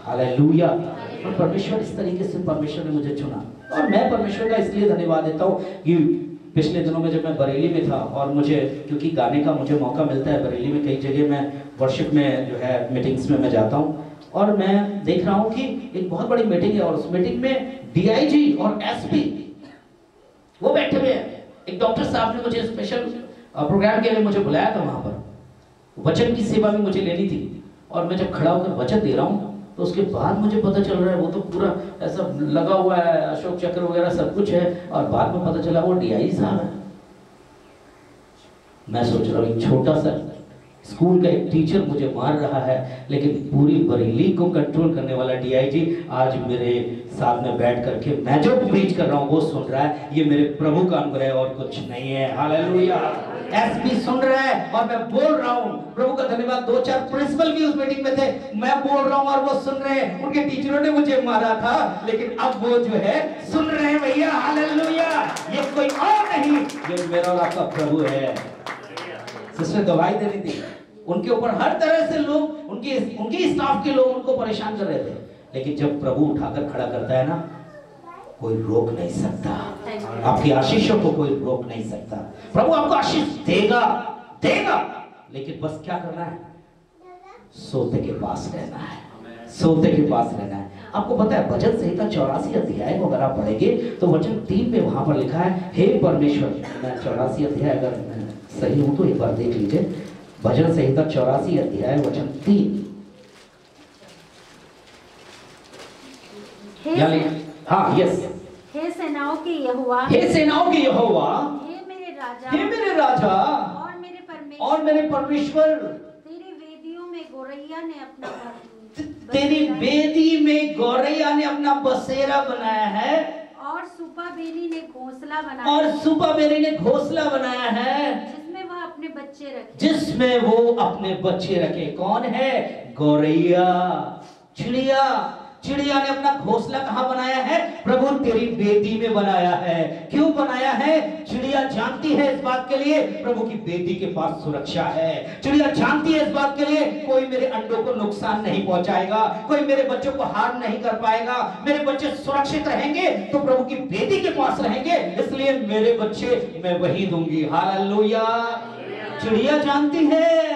Speaker 1: हालेलुया। और परमेश्वर इस तरीके से परमेश्वर ने मुझे चुना, और मैं परमेश्वर का इसलिए धन्यवाद देता हूँ कि पिछले दिनों में जब मैं बरेली में था, और मुझे क्योंकि गाने का मुझे मौका मिलता है बरेली में, कई जगह मैं वर्शिप में जो है मीटिंग्स में मैं जाता हूँ, और मैं देख रहा हूँ कि एक बहुत बड़ी मीटिंग है, और उस मीटिंग में DIG और SP वो बैठे हुए हैं। एक डॉक्टर साहब ने मुझे स्पेशल प्रोग्राम के लिए मुझे बुलाया था, वहां पर वचन की सेवा भी मुझे लेनी थी। और मैं जब खड़ा होकर वचन दे रहा हूँ तो उसके बाद मुझे पता चल रहा है वो तो पूरा ऐसा लगा हुआ है, अशोक चक्र वगैरह सब कुछ है, और बाद में पता चला वो डीआई साहब है। मैं सोच रहा हूँ एक छोटा सा स्कूल का एक टीचर मुझे मार रहा है, लेकिन पूरी बरेली को कंट्रोल करने वाला डीआईजी आज मेरे साथ में बैठ करके मैं जो प्रीच कर रहा हूँ वो सुन रहा है। ये मेरे प्रभु का अनुग्रह है और कुछ नहीं है। हालेलुया। एसपी सुन रहा है और मैं बोल रहा हूँ, प्रभु का धन्यवाद। 2-4 प्रिंसिपल भी उस मीटिंग में थे, मैं बोल रहा हूँ और वो सुन रहे हैं। उनके टीचरों ने मुझे मारा था, लेकिन अब वो जो है सुन रहे हैं। भैया हालेलुया। ये कोई और नहीं, ये मेरा और आपका प्रभु है। सिस्टर गवाही दे रही थी, उनके ऊपर हर तरह से लोग, उनके स्टाफ के लोग उनको परेशान कर रहे थे, लेकिन जब प्रभु उठाकर खड़ा करता है ना, कोई रोक नहीं सकता। आपकी आशीषों को कोई रोक नहीं सकता। प्रभु आपको आशीष देगा, लेकिन बस क्या करना है? सोते के पास रहना है, सोते के पास रहना है। आपको पता है भजन संहिता 84 अध्याय को अगर आप पढ़ेंगे तो वचन 3 पे वहां पर लिखा है, हे परमेश्वर। मैं 84 अध्याय अगर मैं सही हूं तो एक बार देख लीजिए, भजन संहिता 84 अध्याय वचन 3। हाँ यस।
Speaker 3: हे सेनाओं के यहोवा,
Speaker 1: हे सेनाओं के यहोवा,
Speaker 3: हे मेरे राजा,
Speaker 1: हे मेरे राजा और मेरे परमेश्वर,
Speaker 3: तेरी वेदियों में गौरैया ने अपना
Speaker 1: तेरी वेदी में गौरैया ने अपना बसेरा बनाया है,
Speaker 3: और सुपाबेरी ने घोंसला बनाया है, जिसमें वह अपने बच्चे रखे। कौन है? गौरैया, चिड़िया ने अपना घोंसला कहां बनाया है? प्रभु तेरी वेदी में बनाया है। क्यों बनाया है? चिड़िया जानती है इस बात के लिए प्रभु की वेदी के पास सुरक्षा है। चिड़िया जानती है इस बात के लिए कोई मेरे अंडों को नुकसान नहीं पहुंचाएगा, कोई मेरे बच्चों को हार्म नहीं कर पाएगा, मेरे बच्चे सुरक्षित रहेंगे तो प्रभु की वेदी के पास रहेंगे, इसलिए मेरे बच्चे मैं वही दूंगी। हालेलुया। चिड़िया जानती है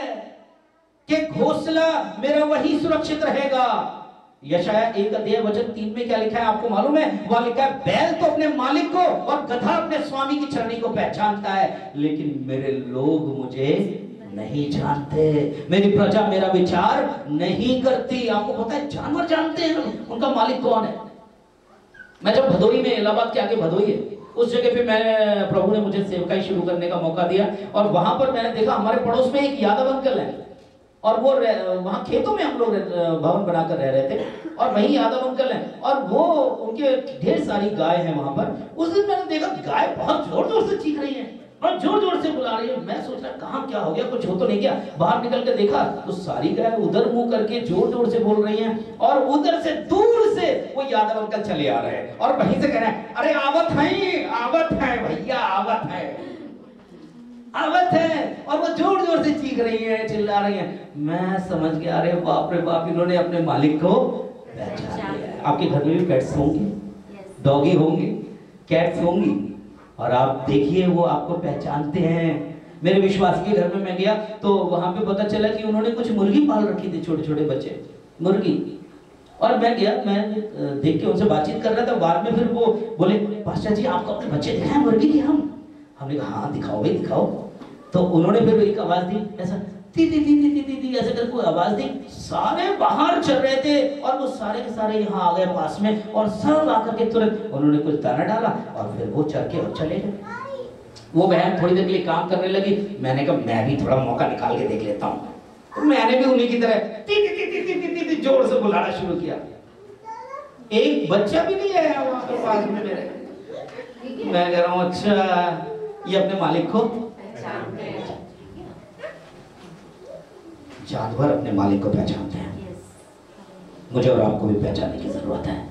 Speaker 3: कि घोंसला मेरा वही सुरक्षित रहेगा। यशाया 1 अध्याय वचन 3 में क्या लिखा है आपको मालूम है? वहां लिखा है, बैल तो अपने मालिक को और गधा अपने स्वामी की चरनी को पहचानता है, लेकिन मेरे लोग मुझे नहीं जानते, मेरी प्रजा मेरा विचार नहीं करती। आपको पता है जानवर जानते हैं उनका मालिक कौन है। मैं जब भदोई में, इलाहाबाद के आगे भदोई है, उस जगह पे मैं, प्रभु ने मुझे सेवकाई शुरू करने का मौका दिया, और वहां पर मैंने देखा हमारे पड़ोस में एक यादव अंकल है, और वो वहां खेतों में हम लोग भवन बनाकर रह रहे थे, और वही यादव अंकल हैं, और वो उनके ढेर सारी गाय हैं वहां पर। उस दिन मैंने देखा गाय बहुत जोर जोर से चीख रही है और जोर जोर से बुला रही है। मैं सोच रहा कहाँ क्या हो गया, कुछ हो तो नहीं क्या। बाहर निकल के देखा तो सारी गाय उधर मुंह करके जोर जोर से बोल रही हैं, और उधर से दूर से वो यादव अंकल चले आ रहे हैं और वहीं से कह रहे हैं, अरे आवत है भैया, आवत है। और वो जोर जोर से चीख रही है, चिल्ला रही है। मैं समझ गया, अरे बाप रे बाप, इन्होंने अपने मालिक को पहचान लिया। आपके घर में भी पेट्स होंगे, डॉगी होंगे, कैट्स होंगी, और आप देखिए वो आपको पहचानते हैं। मेरे विश्वास के घर में मैं गया तो वहां पे पता चला कि उन्होंने कुछ मुर्गी पाल रखी थी, छोटे छोटे बच्चे मुर्गी। और मैं गया, मैं देख के उनसे बातचीत कर रहा था। बाद में फिर वो बोले, पास्टर जी आपको अपने बच्चे दिखाएं मुर्गी की? हमने कहा हाँ दिखाओ भाई दिखाओ। तो उन्होंने फिर एक आवाज दी, ऐसा ती ती ती ती ती ती ऐसे करके आवाज दी। सारे बाहर चल रहे थे और वो सारे के सारे यहाँ आ गए पास में, और सब आकर के तुरंत उन्होंने कुछ दाना डाला और फिर वो चल के और चले गए। वो बहन थोड़ी देर के लिए काम करने लगी। मैंने कहा मैं भी थोड़ा मौका निकाल के देख लेता हूँ। तो मैंने भी उन्हीं की तरह ती ती ती ती ती ती जोर से बुलाना शुरू किया। एक बच्चा भी नहीं आया वहां पर पास में मेरे। मैं कह रहा हूँ अच्छा ये अपने मालिक को पहचानते हैं। जानवर अपने मालिक को पहचानते हैं। मुझे और आपको भी पहचानने की जरूरत है।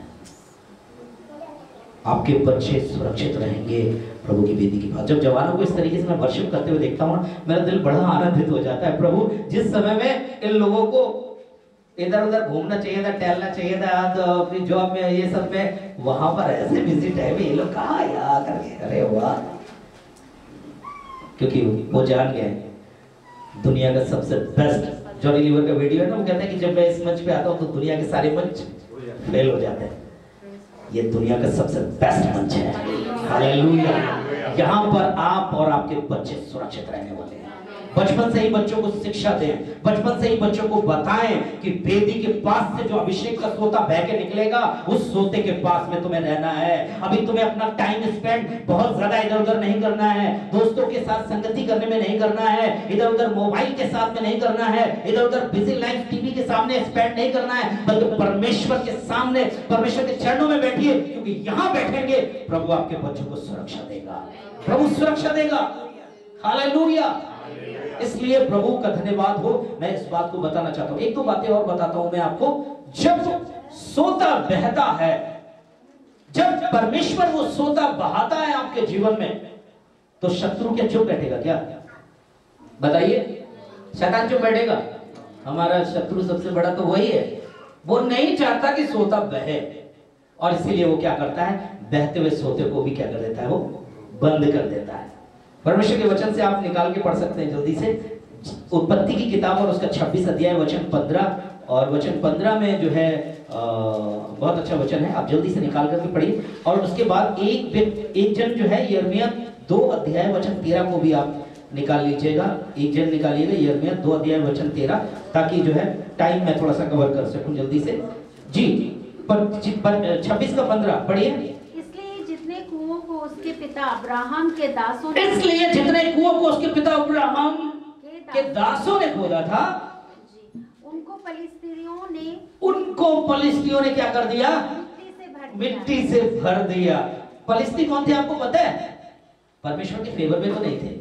Speaker 3: आपके बच्चे सुरक्षित रहेंगे प्रभु की वेदी की बात। जब जवानों को इस तरीके से मैं वर्शिप करते हुए देखता हूँ, मेरा दिल बड़ा आनंदित हो जाता है। प्रभु जिस समय में इन लोगों को इधर उधर घूमना चाहिए था, टहलना चाहिए था, तो अपनी जॉब में ये सब में, वहां पर ऐसे बिजी टाइम ये लोग कहाँ याद करके, अरे वाह। क्योंकि वो जान गए दुनिया का सबसे बेस्ट, जॉनी लीवर का वीडियो है ना, वो कहता है कि जब मैं इस मंच पे आता हूँ तो दुनिया के सारे मंच फेल हो जाते हैं।
Speaker 1: ये दुनिया का सबसे बेस्ट मंच है। हालेलुया। यहाँ पर आप और आपके बच्चे सुरक्षित रहने वाले हैं। बचपन से ही बच्चों को शिक्षा दें, बचपन से ही बच्चों को बताएं कि वेदी के पास से जो अभिषेक का सोता बह के निकलेगा, उस सोते के पास में तुम्हें रहना है। अभी तुम्हें अपना टाइम स्पेंड बहुत ज्यादा इधर उधर नहीं करना है, दोस्तों के साथ संगति करने में नहीं करना है, इधर उधर मोबाइल के साथ में नहीं करना है, इधर उधर बिजी लाइफ टीवी के सामने स्पेंड नहीं करना है, बल्कि परमेश्वर के सामने, परमेश्वर के चरणों में बैठिए, क्योंकि यहाँ बैठेंगे प्रभु आपके बच्चों को सुरक्षा देगा, प्रभु सुरक्षा देगा। हालेलुया। इसलिए प्रभु का धन्यवाद हो। मैं इस बात को बताना चाहता हूं, एक दो बातें और बताता हूं मैं आपको। जब सोता बहता है, जब परमेश्वर वो सोता बहाता है आपके जीवन में, तो शत्रु क्या चुप बैठेगा क्या? बताइए, शैतान चुप बैठेगा? हमारा शत्रु सबसे बड़ा तो वही है, वो नहीं चाहता कि सोता बहे, और इसीलिए वो क्या करता है, बहते हुए सोते को भी क्या कर देता है, वो बंद कर देता है। परमेश्वर के वचन से आप निकाल के पढ़ सकते हैं जल्दी से, उत्पत्ति की किताब और उसका 26 अध्याय वचन 15, और वचन 15 में जो है बहुत अच्छा वचन है, आप जल्दी से निकाल करके पढ़िए। और उसके बाद एक जन जो है यिर्मयाह 2 अध्याय वचन 13 को भी आप निकाल लीजिएगा, एक जन निकालिएगा यिर्मयाह 2 अध्याय वचन 13, ताकि जो है टाइम मैं थोड़ा सा कवर कर सकूं जल्दी से। जी 26 का 15 पढ़िए।
Speaker 4: उसके पिता अब्राहम के दासों ने,
Speaker 1: इसलिए जितने कुओं को उसके पिता अब्राहम के दासों ने खोदा था,
Speaker 4: उनको
Speaker 1: फलिस्तियों ने क्या कर दिया, मिट्टी से भर दिया। फलिस्ती कौन थे आपको पता है? परमेश्वर के फेवर में तो नहीं थे,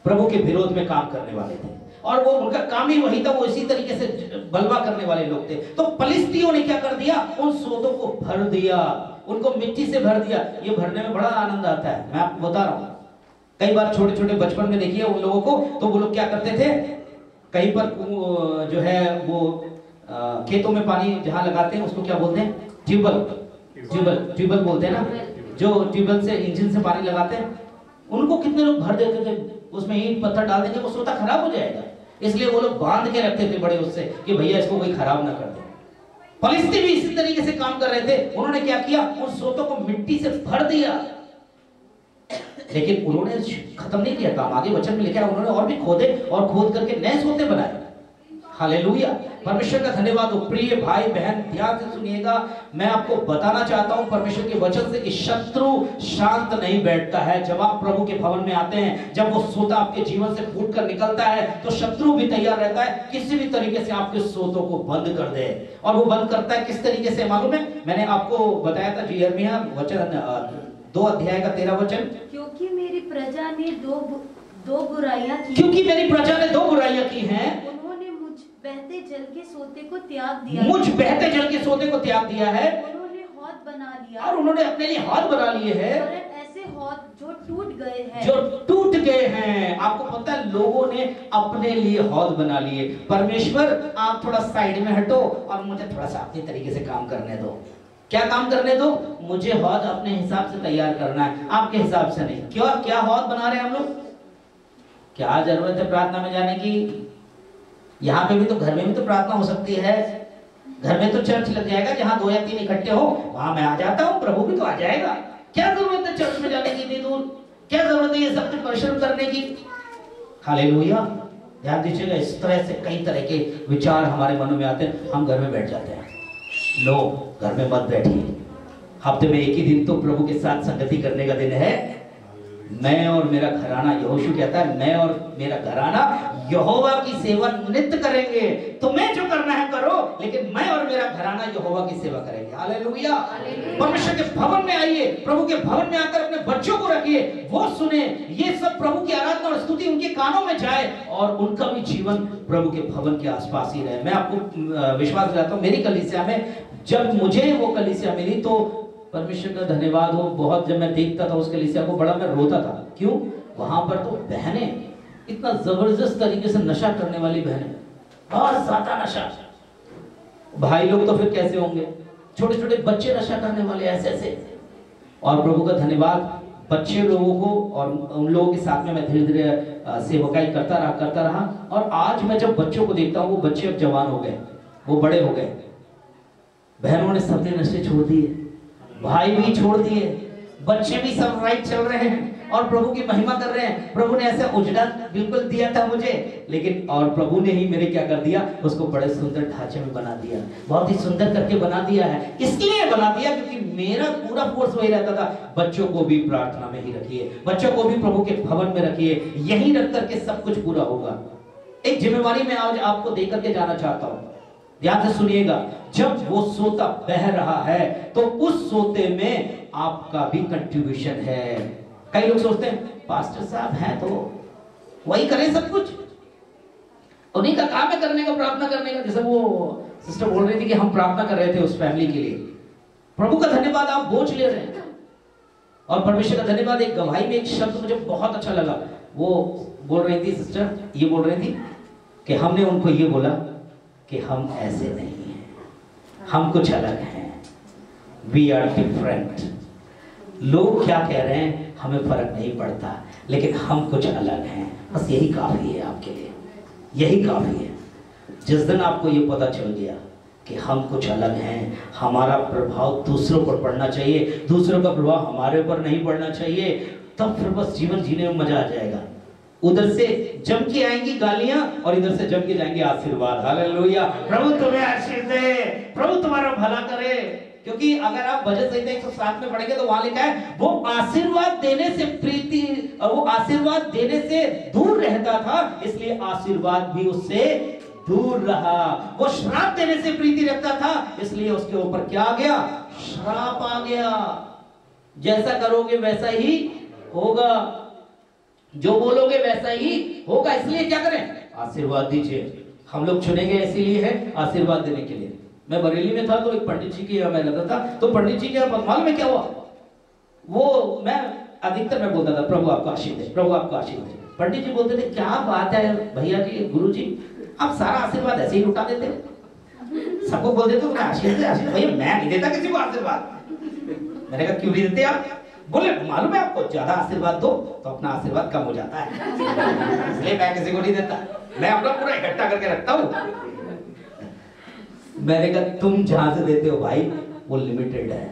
Speaker 1: प्रभु के विरोध में काम करने वाले थे, और वो उनका काम ही वही था, वो इसी तरीके से बलवा करने वाले लोग थे। तो फलिस्तियों ने क्या कर दिया, उन सोतों को भर दिया, उनको मिट्टी से भर दिया। ये भरने में बड़ा आनंद आता है, मैं आपको बता रहा हूं। कई बार छोटे छोटे बचपन में देखिए उन लोगों को, तो वो लोग क्या करते थे, कहीं पर जो है वो खेतों में पानी जहां लगाते हैं उसको क्या बोलते हैं, ट्यूबवेल बोलते हैं ना, जो ट्यूबवेल से इंजन से पानी लगाते हैं, उनको कितने लोग भर देते थे, उसमें ईंट पत्थर डाल देंगे, वो सोता खराब हो जाएगा, इसलिए वो लोग बांध के रखते थे बड़े उससे कि भैया इसको कोई खराब ना कर दे। फलिस्ती भी इसी तरीके से काम कर रहे थे, उन्होंने क्या किया, उन सोतों को मिट्टी से भर दिया, लेकिन उन्होंने खत्म नहीं किया काम, आगे वचन में लिखा है उन्होंने और भी खोदे और खोद करके नए सोते बनाए। हालेलुया, परमेश्वर का धन्यवाद हो। प्रिय भाई बहन ध्यान से सुनिएगा, मैं आपको बताना चाहता हूं परमेश्वर के वचन से कि शत्रु शांत नहीं बैठता है। जब आप प्रभु के भवन में आते हैं, जब वो सोता आपके जीवन से फूट कर निकलता है, तो शत्रु भी तैयार रहता है किसी भी तरीके से आपके सोतों को बंद कर दे। और वो बंद करता है किस तरीके से मालूम है? मैंने आपको बताया था यिर्मयाह वचन 2 अध्याय का 13 वचन,
Speaker 4: क्योंकि मेरी प्रजा ने दो बुराइयां की,
Speaker 1: क्योंकि मेरी प्रजा ने 2 बुराइयां की हैं,
Speaker 4: उन्होंने मुझ बहते जल के सोते को त्याग दिया,
Speaker 1: मुझ बहते जल के सोते को त्याग दिया है,
Speaker 4: उन्होंने हौद बना लिया,
Speaker 1: और उन्होंने अपने लिए हौद बना लिए हैं,
Speaker 4: ऐसे हौद जो टूट गए हैं,
Speaker 1: जो टूट गए हैं। आपको पता है लोगों ने अपने लिए हौद बना लिए। परमेश्वर आप थोड़ा साइड में हटो और मुझे थोड़ा सा अपने तरीके से काम करने दो। क्या काम करने दो? मुझे हौद अपने हिसाब से तैयार करना है, आपके हिसाब से नहीं। क्यों? क्या हौद बना रहे हैं हम लोग? क्या जरूरत है प्रार्थना में जाने की? यहाँ पे भी तो, घर में भी तो प्रार्थना हो सकती है। घर में तो चर्च लग जाएगा, जहाँ 2 या 3 इकट्ठे हो वहां मैं आ जाता हूँ, प्रभु भी तो आ जाएगा। क्या जरूरत है चर्च में जाने की इतनी दूर? क्या जरूरत है ये सब कुछ परिश्रम करने की? हालेलुया, ध्यान दीजिएगा। इस तरह से कई तरह के विचार हमारे मनों में आते हैं, हम घर में बैठ जाते हैं। लो, घर में मत बैठिए। हफ्ते में एक ही दिन तो प्रभु के साथ संगति करने का दिन है। मैं और मेरा घराना, यहोशू कहता है, मैं और मेरा घराना यहोवा की सेवा नित्य करेंगे। तुम्हें जो करना है करो, लेकिन मैं और मेरा घराना यहोवा की सेवा करेंगे। हालेलुया। परमेश्वर के भवन में आइए, प्रभु के भवन में आकर अपने बच्चों को रखिए, वो सुने, ये सब प्रभु की आराधना और स्तुति उनके कानों में जाए, और उनका भी जीवन प्रभु के भवन के आसपास ही रहे। मैं आपको विश्वास दिलाता हूँ, मेरी कलीसिया में जब मुझे वो कलीसिया मिली, तो परमेश्वर का धन्यवाद हो, बहुत जब मैं देखता था उस कलीसिया को, बड़ा मैं रोता था। क्यों? वहां पर तो बहनें इतना जबरदस्त तरीके से नशा करने वाली बहनें, बहुत ज्यादा नशा। भाई लोग तो फिर कैसे होंगे? छोटे छोटे बच्चे नशा करने वाले ऐसे ऐसे। और प्रभु का धन्यवाद, बच्चे लोगों को और उन लोगों के साथ में मैं धीरे धीरे सेवकाई करता रहा। और आज मैं जब बच्चों को देखता हूँ, वो बच्चे अब जवान हो गए, वो बड़े हो गए, बहनों ने सबने नशे छोड़ दिए।
Speaker 3: भाई भी छोड़ दिए, बच्चे भी सब राइट चल रहे हैं और प्रभु की महिमा कर रहे हैं। प्रभु ने ऐसा उजड़ा बिल्कुल दिया था मुझे, लेकिन और प्रभु ने ही मेरे क्या कर दिया, उसको बड़े सुंदर ढांचे में बना दिया, बहुत ही सुंदर करके बना दिया है। इसलिए बना दिया क्योंकि मेरा पूरा फोर्स वही रहता था, बच्चों को भी प्रार्थना में ही रखिए, बच्चों को भी प्रभु के भवन में रखिए, यहीं रख करके सब कुछ पूरा होगा। एक जिम्मेवारी मैं आज आपको दे करके जाना चाहता हूँ, ध्यान से सुनिएगा। जब वो सोता बह रहा है तो उस सोते में आपका भी कंट्रीब्यूशन है। कई लोग सोचते हैं पास्टर साहब हैं तो वही करें सब कुछ, उन्हीं का काम है करने का, प्रार्थना करने का। जैसे वो सिस्टर बोल रही थी कि हम प्रार्थना कर रहे थे उस फैमिली के लिए, प्रभु का धन्यवाद आप बोझ ले रहे हैं और परमेश्वर का धन्यवाद। एक गवाही में एक शब्द मुझे बहुत अच्छा लगा, वो बोल रही थी सिस्टर, ये बोल रही थी कि हमने उनको ये बोला कि हम ऐसे नहीं हैं, हम कुछ अलग हैं, वी आर डिफरेंट। लोग क्या कह रहे हैं हमें फर्क नहीं पड़ता, लेकिन हम कुछ अलग हैं, बस यही काफी है आपके लिए, यही काफी है। जिस दिन आपको ये पता चल गया कि हम कुछ अलग हैं, हमारा प्रभाव दूसरों पर पड़ना चाहिए, दूसरों का प्रभाव हमारे ऊपर नहीं पड़ना चाहिए, तब फिर बस जीवन जीने में मजा आ जाएगा। उधर से जम के आएंगी गालियां और इधर से जम के जाएंगे आशीर्वाद। हालेलुया, प्रभु तुम्हें आशीष दे, प्रभु तुम्हारा भला करे। क्योंकि अगर आप भजन संहिता 107 में पढ़ेंगे तो वहां लिखा है वो आशीर्वाद देने से प्रीति, वो आशीर्वाद देने से दूर रहता था, इसलिए आशीर्वाद भी उससे दूर रहा। वो श्राप देने से प्रीति रखता था, इसलिए उसके ऊपर क्या आ गया, श्राप आ गया। जैसा करोगे वैसा ही होगा, जो बोलोगे वैसा ही होगा, इसलिए क्या करें, आशीर्वाद दीजिए। हम लोग चुने गए इसीलिए है आशीर्वाद देने के लिए। मैं बरेली में था तो एक पंडित जी के यहाँ मैं लगा था, तो पंडित जी के मालूम में क्या हुआ, वो मैं अधिकतर मैं बोलता था प्रभु आपको आशीष दे, प्रभु आपको आशीष दे। पंडित जी बोलते थे क्या बात है भैया जी, गुरु जी आप सारा आशीर्वाद ऐसे ही लुटा देते, सबको बोल देते हो आशीष दे आशीष। भैया मैं नहीं देता किसी को आशीर्वाद। मैंने कहा क्यों नहीं देते आप? बोले मालूम है आपको ज्यादा आशीर्वाद दो तो अपना आशीर्वाद कम हो जाता है, इसलिए मैं किसी को नहीं देता, मैं अपना पूरा इकट्ठा करके रखता हूँ। मैंने कहा तुम जहां से देते हो भाई वो लिमिटेड है,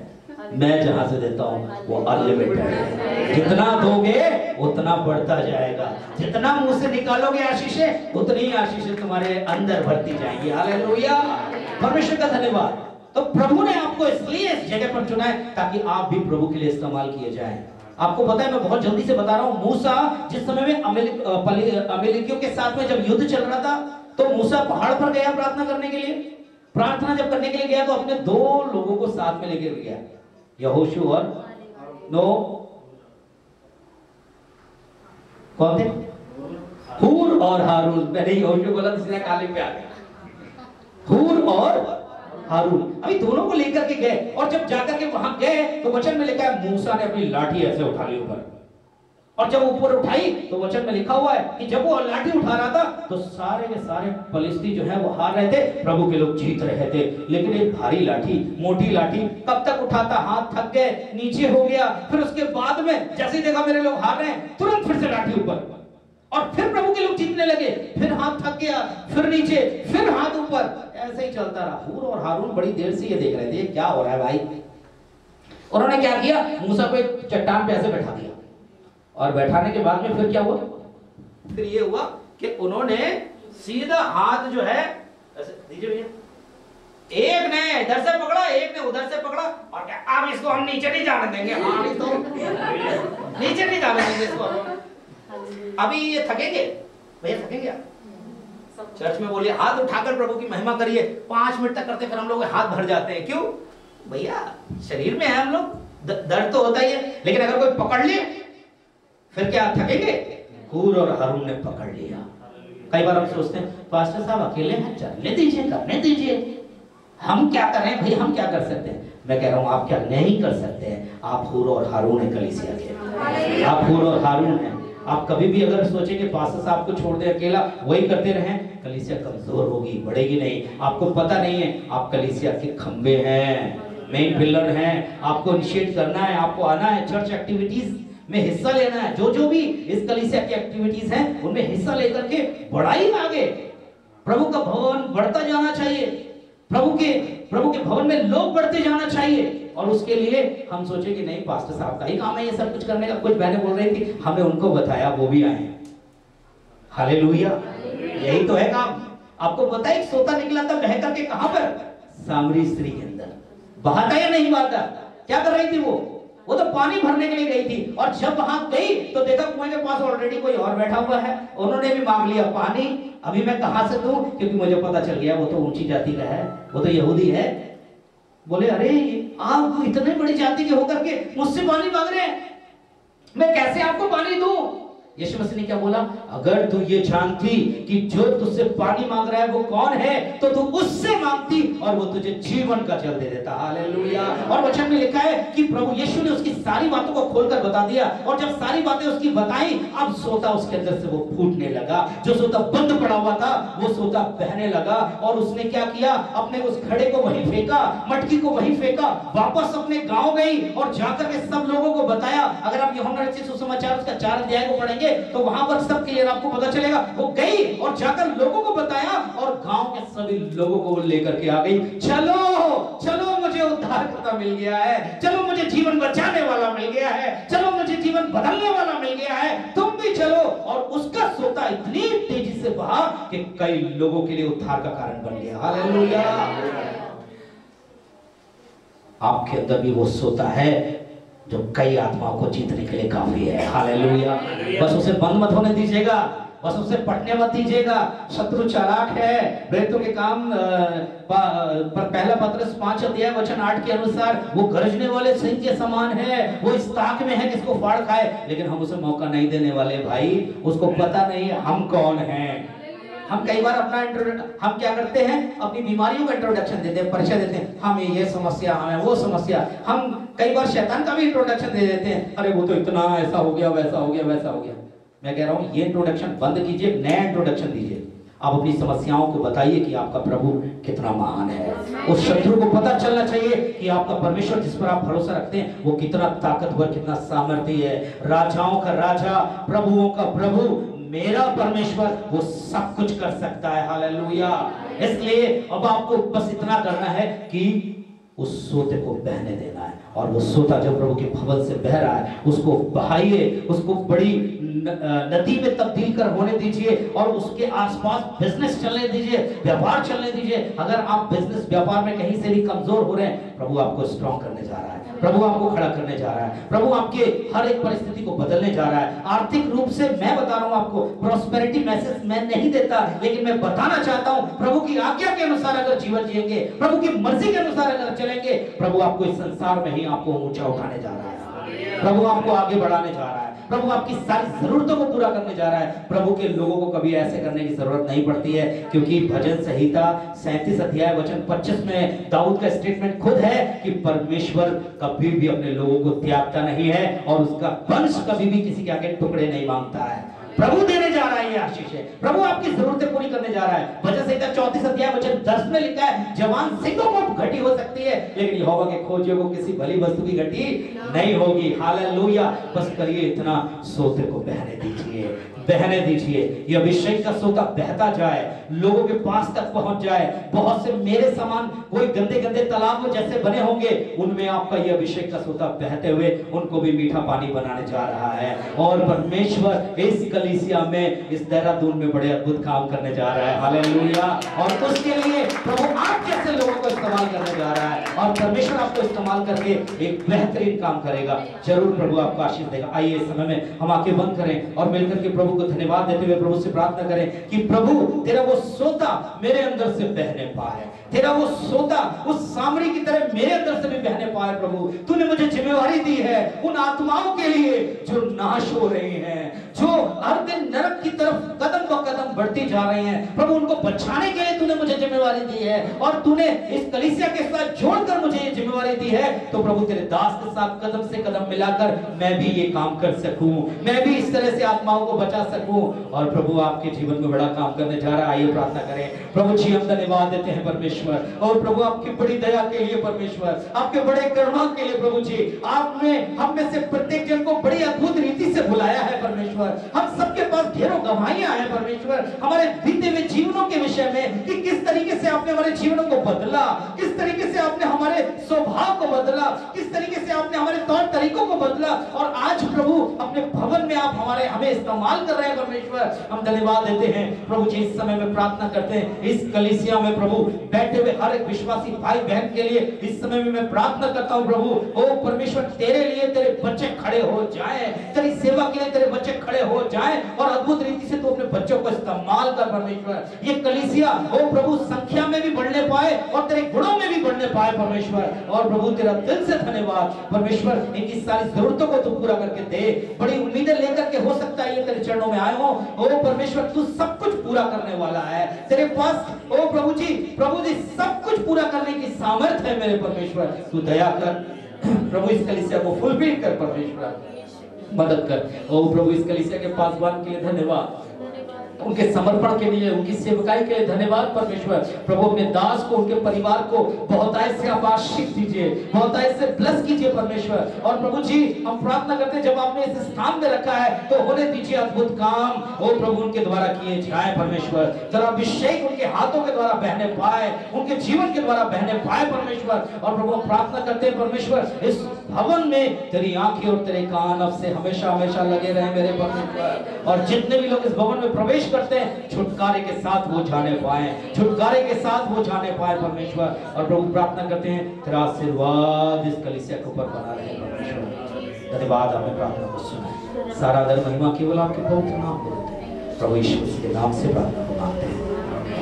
Speaker 3: मैं जहां से देता हूं वो अनलिमिटेड है। जितना दोगे उतना बढ़ता जाएगा, जितना मुंह से निकालोगे आशीषें उतनी ही आशीषें तुम्हारे अंदर भरती जाएंगी। हालेलुया, परमेश्वर का धन्यवाद। तो प्रभु ने आपको इसलिए इस जगह पर चुना है ताकि आप भी प्रभु के लिए इस्तेमाल किए जाएं। आपको पता है मैं बहुत जल्दी से बता रहा हूं, मूसा जिस समय में अमेरिकियों के साथ में जब युद्ध चल रहा था तो मूसा पहाड़ पर गया प्रार्थना करने के लिए। प्रार्थना जब करने के लिए गया तो अपने 2 लोगों को साथ में लेकर गया, यहोशू और नो कौन थे, हूर और हारून। मैंने यहोशू बोला दूसरे काले पे आ गया, हूर और हारून। अभी दोनों को लेकर के गए और जब जाकर के वहां गए तो वचन में लिखा है मूसा ने अपनी लाठी ऐसे उठा ली ऊपर, और जब ऊपर उठाई तो वचन में लिखा हुआ है कि जब वो लाठी उठा रहा था तो सारे के सारे फलिस्ती जो है वो हार रहे थे, प्रभु के लोग जीत रहे थे। लेकिन एक भारी लाठी, मोटी लाठी कब तक उठाता, हाथ थक गए, नीचे हो गया। फिर उसके बाद में जैसे ही देखा मेरे लोग हार रहे हैं, तुरंत फिर से लाठी ऊपर, और फिर प्रभु के लोग जीतने लगे। फिर हाथ थक गया, फिर नीचे, फिर हाथ ऊपर, ऐसे ही चलता रहा। हूर और हारून बड़ी देर से ये देख रहे थे क्या हो रहा है भाई। उन्होंने क्या किया, मूसा को एक चट्टान पे ऐसे बैठा दिया, और बैठाने के बाद में फिर क्या हुआ, फिर ये हुआ कि उन्होंने सीधा हाथ जो है ऐसे दीजिए भैया, एक ने इधर से पकड़ा, एक ने उधर से पकड़ा, और क्या अब इसको हम नीचे नहीं जाने देंगे, हाँ नहीं तो नीचे नहीं जाने देंगे इसको। अभी ये थकेंगे भैया, थकेंगे चर्च में बोलिए हाथ उठाकर प्रभु की महिमा करिए, 5 मिनट तक करते फिर हम लोग हाथ भर जाते हैं। क्यों भैया, शरीर में है हम लोग, दर्द तो होता ही है, लेकिन अगर कोई पकड़ ले फिर क्या थकेंगे। हूर और हारून ने पकड़ लिया। कई बार हम सोचते हैं पास्टर साहब अकेले हैं, चलने दीजिए, करने दीजिए, हम क्या करें भाई, हम क्या कर सकते हैं। मैं कह रहा हूं आप क्या नहीं कर सकते हैं, आप हूर और हारून है कलीसिया के, आप हूर और हारून हैं। आप कभी भी अगर सोचेंगे पास्टर साहब को छोड़ दे अकेला वही करते रहें, कलीसिया कमजोर होगी, बढ़ेगी नहीं। आपको पता नहीं है आप कलीसिया के खंबे हैं, मेन पिलर हैं, आपको इनिशिएट करना है, आपको आना है, चर्च एक्टिविटीज में हिस्सा लेना है। जो जो भी इस कलीसिया की एक्टिविटीज हैं उनमें हिस्सा लेकर के बढ़ाई आगे, प्रभु का भवन बढ़ता जाना चाहिए, प्रभु के भवन में लोग बढ़ते जाना चाहिए। और उसके लिए हम सोचे कि नहीं पास्टर साहब का ही काम है ये सब कुछ करने का। कुछ बहनें बोल रही थी, हमने उनको बताया, वो भी आए। हालेलुया, यही तो है काम। आपको पता है एक सोता निकला था बह करके कहां पर? सामरी स्त्री के अंदर। बहाता या नहीं बहाता? क्या कर रही थी वो तो पानी भरने के लिए गई थी, और जब वहां गई तो देखा कुएं के पास ऑलरेडी कोई और बैठा हुआ है। उन्होंने भी मांग लिया पानी, अभी मैं कहां से दूं, क्योंकि मुझे पता चल गया वो तो ऊंची जाति का है, वो तो यहूदी है। बोले अरे आप इतने बड़ी जाति के होकर के मुझसे पानी मांग रहे हैं, मैं कैसे आपको पानी दूं? यीशु मसीह ने क्या बोला? अगर तू ये जानती कि जो तुझसे पानी मांग रहा है वो कौन है, तो तू उससे मांगती और वो तुझे जीवन का जल दे देता। हालेलुया। और वचन में लिखा है कि प्रभु यीशु ने उसकी सारी बातों को खोलकर बता दिया, और जब सारी बातें उसकी बताई, अब सोता उसके अंदर से वो फूटने लगा। जो सोता बंद पड़ा हुआ था वो सोता बहने लगा। और उसने क्या किया? अपने उस घड़े को वहीं फेंका, मटकी को वहीं फेंका, वापस अपने गांव गई और जाकर के सब लोगों को बताया। अगर आप यूहन्ना रचित सुसमाचार उसका 4 अध्याय को पढ़ेंगे तो वहां पर सब क्लियर आपको पता चलेगा। वो गई और जाकर लोगों को बताया, और गांव के सभी लोगों को वो लेकर के आ गई। चलो चलो, मुझे उद्धारकर्ता मिल गया है, चलो मुझे जीवन बचाने वाला मिल गया है, चलो मुझे जीवन बदलने वाला मिल गया है, तुम भी चलो। और उसका सोता इतनी तेजी से बहा कि कई लोगों के लिए उद्धार का कारण बन गया। हालेलुया। आपके अंदर भी वो सोता है जो कई आत्माओं को जीतने के लिए काफी है। हालेलुया। बस उसे बंद मत होने दीजिएगा, बस उसे पढ़ने मत दीजिएगा। शत्रु चालाक है। प्रेरितों के काम पर पहला पत्रस 5 अध्याय वचन 8 के अनुसार वो गरजने वाले सिंह के समान है। वो इस ताक में है किसको फाड़ खाए, लेकिन हम उसे मौका नहीं देने वाले भाई। उसको पता नहीं है हम कौन हैं। हम कई बार अपना हम क्या करते हैं, अपनी बीमारियों का इंट्रोडक्शन देते हैं, परिचय देते हैं, हमें ये समस्या, हमें वो समस्या। हम कई बार शैतान का भी इंट्रोडक्शन दे देते हैं, अरे वो तो इतना ऐसा हो गया, वैसा हो गया, वैसा हो गया। मैं कह रहा हूं ये इंट्रोडक्शन बंद कीजिए, नया इंट्रोडक्शन दीजिए। आप अपनी समस्याओं को बताइए कि आपका प्रभु कितना महान है। उस शत्रु को पता चलना चाहिए कि आपका परमेश्वर जिस पर आप भरोसा रखते हैं वो कितना ताकतवर, कितना सामर्थ्य है। राजाओं का राजा, प्रभुओं का प्रभु, मेरा परमेश्वर, वो सब कुछ कर सकता है। हालेलुया। इसलिए अब आपको बस इतना करना है कि उस सोते को बहने देना है, और वो सोता जब प्रभु के भवन से बह रहा है उसको बहाइए, उसको बड़ी नदी में तब्दील कर होने दीजिए, और उसके आसपास बिजनेस चलने दीजिए, व्यापार चलने दीजिए। अगर आप बिजनेस व्यापार में कहीं से भी कमजोर हो रहे हैं, प्रभु आपको स्ट्रॉन्ग करने जा रहा है, प्रभु आपको खड़ा करने जा रहा है, प्रभु आपके हर एक परिस्थिति को बदलने जा रहा है। आर्थिक रूप से मैं बता रहा हूं आपको, प्रोस्पेरिटी मैसेज मैं नहीं देता, लेकिन मैं बताना चाहता हूं प्रभु की आज्ञा के अनुसार अगर जीवन जिएंगे, प्रभु की मर्जी के अनुसार अगर चलेंगे, प्रभु आपको इस संसार में ही आपको ऊंचा उठाने जा रहा है। प्रभु आपको आगे बढ़ाने जा रहा है, प्रभु आपकी सारी जरूरतों को पूरा करने जा रहा है। प्रभु के लोगों को कभी ऐसे करने की जरूरत नहीं पड़ती है, क्योंकि भजन संहिता 37 अध्याय वचन 25 में दाऊद का स्टेटमेंट खुद है कि परमेश्वर कभी भी अपने लोगों को त्यागता नहीं है, और उसका वंश कभी भी किसी के आगे टुकड़े नहीं मांगता है। प्रभु देने जा रहा है ये आशीष है, प्रभु आपकी जरूरतें पूरी करने जा रहा है। भजन संहिता 34 अध्याय वचन 10 में लिखा है, जवान सिंहों को घटी हो सकती है, लेकिन यहोवा के खोजियों को किसी भली वस्तु की घटी नहीं होगी। हालेलुया। बस करिए इतना, सोते को बहने दीजिए, बहने दीजिए। ये अभिषेक का सोता बहता जाए, लोगों के पास तक पहुंच जाए। बहुत से मेरे समान कोई गंदे गंदे तालाब जैसे बने होंगे, उनमें आपका ये अभिषेक का सोता बहते हुए उनको भी मीठा पानी बनाने जा रहा है। और परमेश्वर इस कलीसिया में, इस देहरादून में बड़े अद्भुत काम करने जा रहा है। हालेलुया। और उसके लिए प्रभु आप जैसे लोगों को इस्तेमाल करने जा रहा है, और परमेश्वर आपको इस्तेमाल करके एक बेहतरीन काम करेगा। जरूर प्रभु आपको आशीष देगा। आइए इस समय में हम आंखें बंद करें और मिलकर के प्रभु को धन्यवाद देते हुए प्रभु से प्रार्थना करें कि प्रभु तेरा वो सोता मेरे अंदर से बहने पाए, तेरा वो सोता उस सामरी की तरह मेरे अंदर से भी बहने पाए। प्रभु तूने मुझे जिम्मेवारी दी है उन आत्माओं के लिए जो नाश हो रही हैं, जो हर दिन नरक की तरफ कदम ब कदम बढ़ती जा रही हैं। प्रभु उनको बचाने के लिए तूने मुझे जिम्मेवारी दी है, और तूने इस कलीसिया के साथ जोड़कर मुझे ये जिम्मेवारी दी है। तो प्रभु तेरे दास के साथ कदम से कदम मिलाकर मैं भी ये काम कर सकूं, मैं भी इस तरह से आत्माओं को बचा सकूं, और प्रभु आपके जीवन में बड़ा काम करने जा रहा है। आइए प्रार्थना करें। प्रभु जी हम धन्यवाद देते हैं परमेश्वर, और प्रभु आपकी बड़ी दया के लिए परमेश्वर, आपके बड़े करुणा के लिए प्रभु जी, आपने हम में से प्रत्येक जन को बड़ी अद्भुत रीति से बुलाया है परमेश्वर। हम सबके पास ढेरों गवाहियां हैं परमेश्वर, हमारे बीते हुए जीवनों के विषय में कि किस तरीके से आपने हमारे जीवनों को बदला, किस तरीके से आपने हमारे स्वभाव को बदला, किस तरीके से आपने हमारे तौर तरीकों को बदला, और आज प्रभु अपने भवन में आप हमें इस्तेमाल कर रहे हैं परमेश्वर। हम धन्यवाद देते हैं प्रभु जी। इस समय में प्रार्थना करते हैं इस कलीसिया में प्रभु बैठे हुए हर एक विश्वासी भाई बहन के लिए इस समय में मैं प्रार्थना करता हूं प्रभु। ओ परमेश्वर, तेरे लिए तेरे बच्चे खड़े हो जाएं, तेरी सेवा के लिए तेरे बच्चे खड़े हो जाएं, और अद्भुत रीति से तू अपने बच्चों को इस्तेमाल कर परमेश्वर। ये कलीसिया ओ प्रभु संख्या में भी बढ़ने पाए और तेरे गुणों में भी बढ़ने पाए परमेश्वर। और प्रभु तेरा दिल से धन्यवाद परमेश्वर, इनकी सारी जरूरतों को तू पूरा करके दे। बड़ी उम्मीदें लेकर के हो सकता है ये तेरे चरणों में आए हो। ओ परमेश्वर, तू सब कुछ पूरा करने वाला है। तेरे पास ओ प्रभु जी सब कुछ पूरा करने की सामर्थ्य है मेरे परमेश्वर। तू दया कर प्रभु, इस कलीसिया को फुलफिल कर परमेश्वर, मदद कर। ओ प्रभु, इस कलीसिया के पासवान के लिए धन्यवाद, उनके समर्पण के लिए, उनकी सेवकाई के लिए धन्यवाद परमेश्वर। प्रभु अपने दास को, उनके परिवार को बहुतायत से आप आशीष दीजिए, बहुतायत से ब्लेस कीजिए परमेश्वर। और प्रभु जी हम प्रार्थना करते हैं जब आपने इस स्थान में रखा है तो होने दीजिए अद्भुत काम ओ प्रभु उनके द्वारा किए जाए परमेश्वर। जरा अभिषेक उनके हाथों के द्वारा बहने पाए, उनके जीवन के द्वारा बहने पाए परमेश्वर। और प्रभु हम प्रार्थना करते हैं परमेश्वर इस भवन में तेरी आंखें और तेरे कान अब से हमेशा हमेशा लगे रहे मेरे परमेश्वर। और जितने भी लोग इस भवन में प्रवेश करते हैं छुटकारे के साथ वो जाने पाए, छुटकारे के साथ वो जाने पाए परमेश्वर। और प्रभु प्रार्थना करते हैं तेरा आशीर्वाद इस कलीसिया के ऊपर बना रहे परमेश्वर। धन्यवाद, आपने प्रार्थना को सुना। सारा दर महिमा केवल आपके पवित्र नाम में देते हैं प्रभु यीशु के नाम से प्रार्थना को मांगते हैं।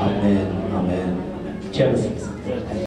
Speaker 3: आमीन आमीन। जय मसीह।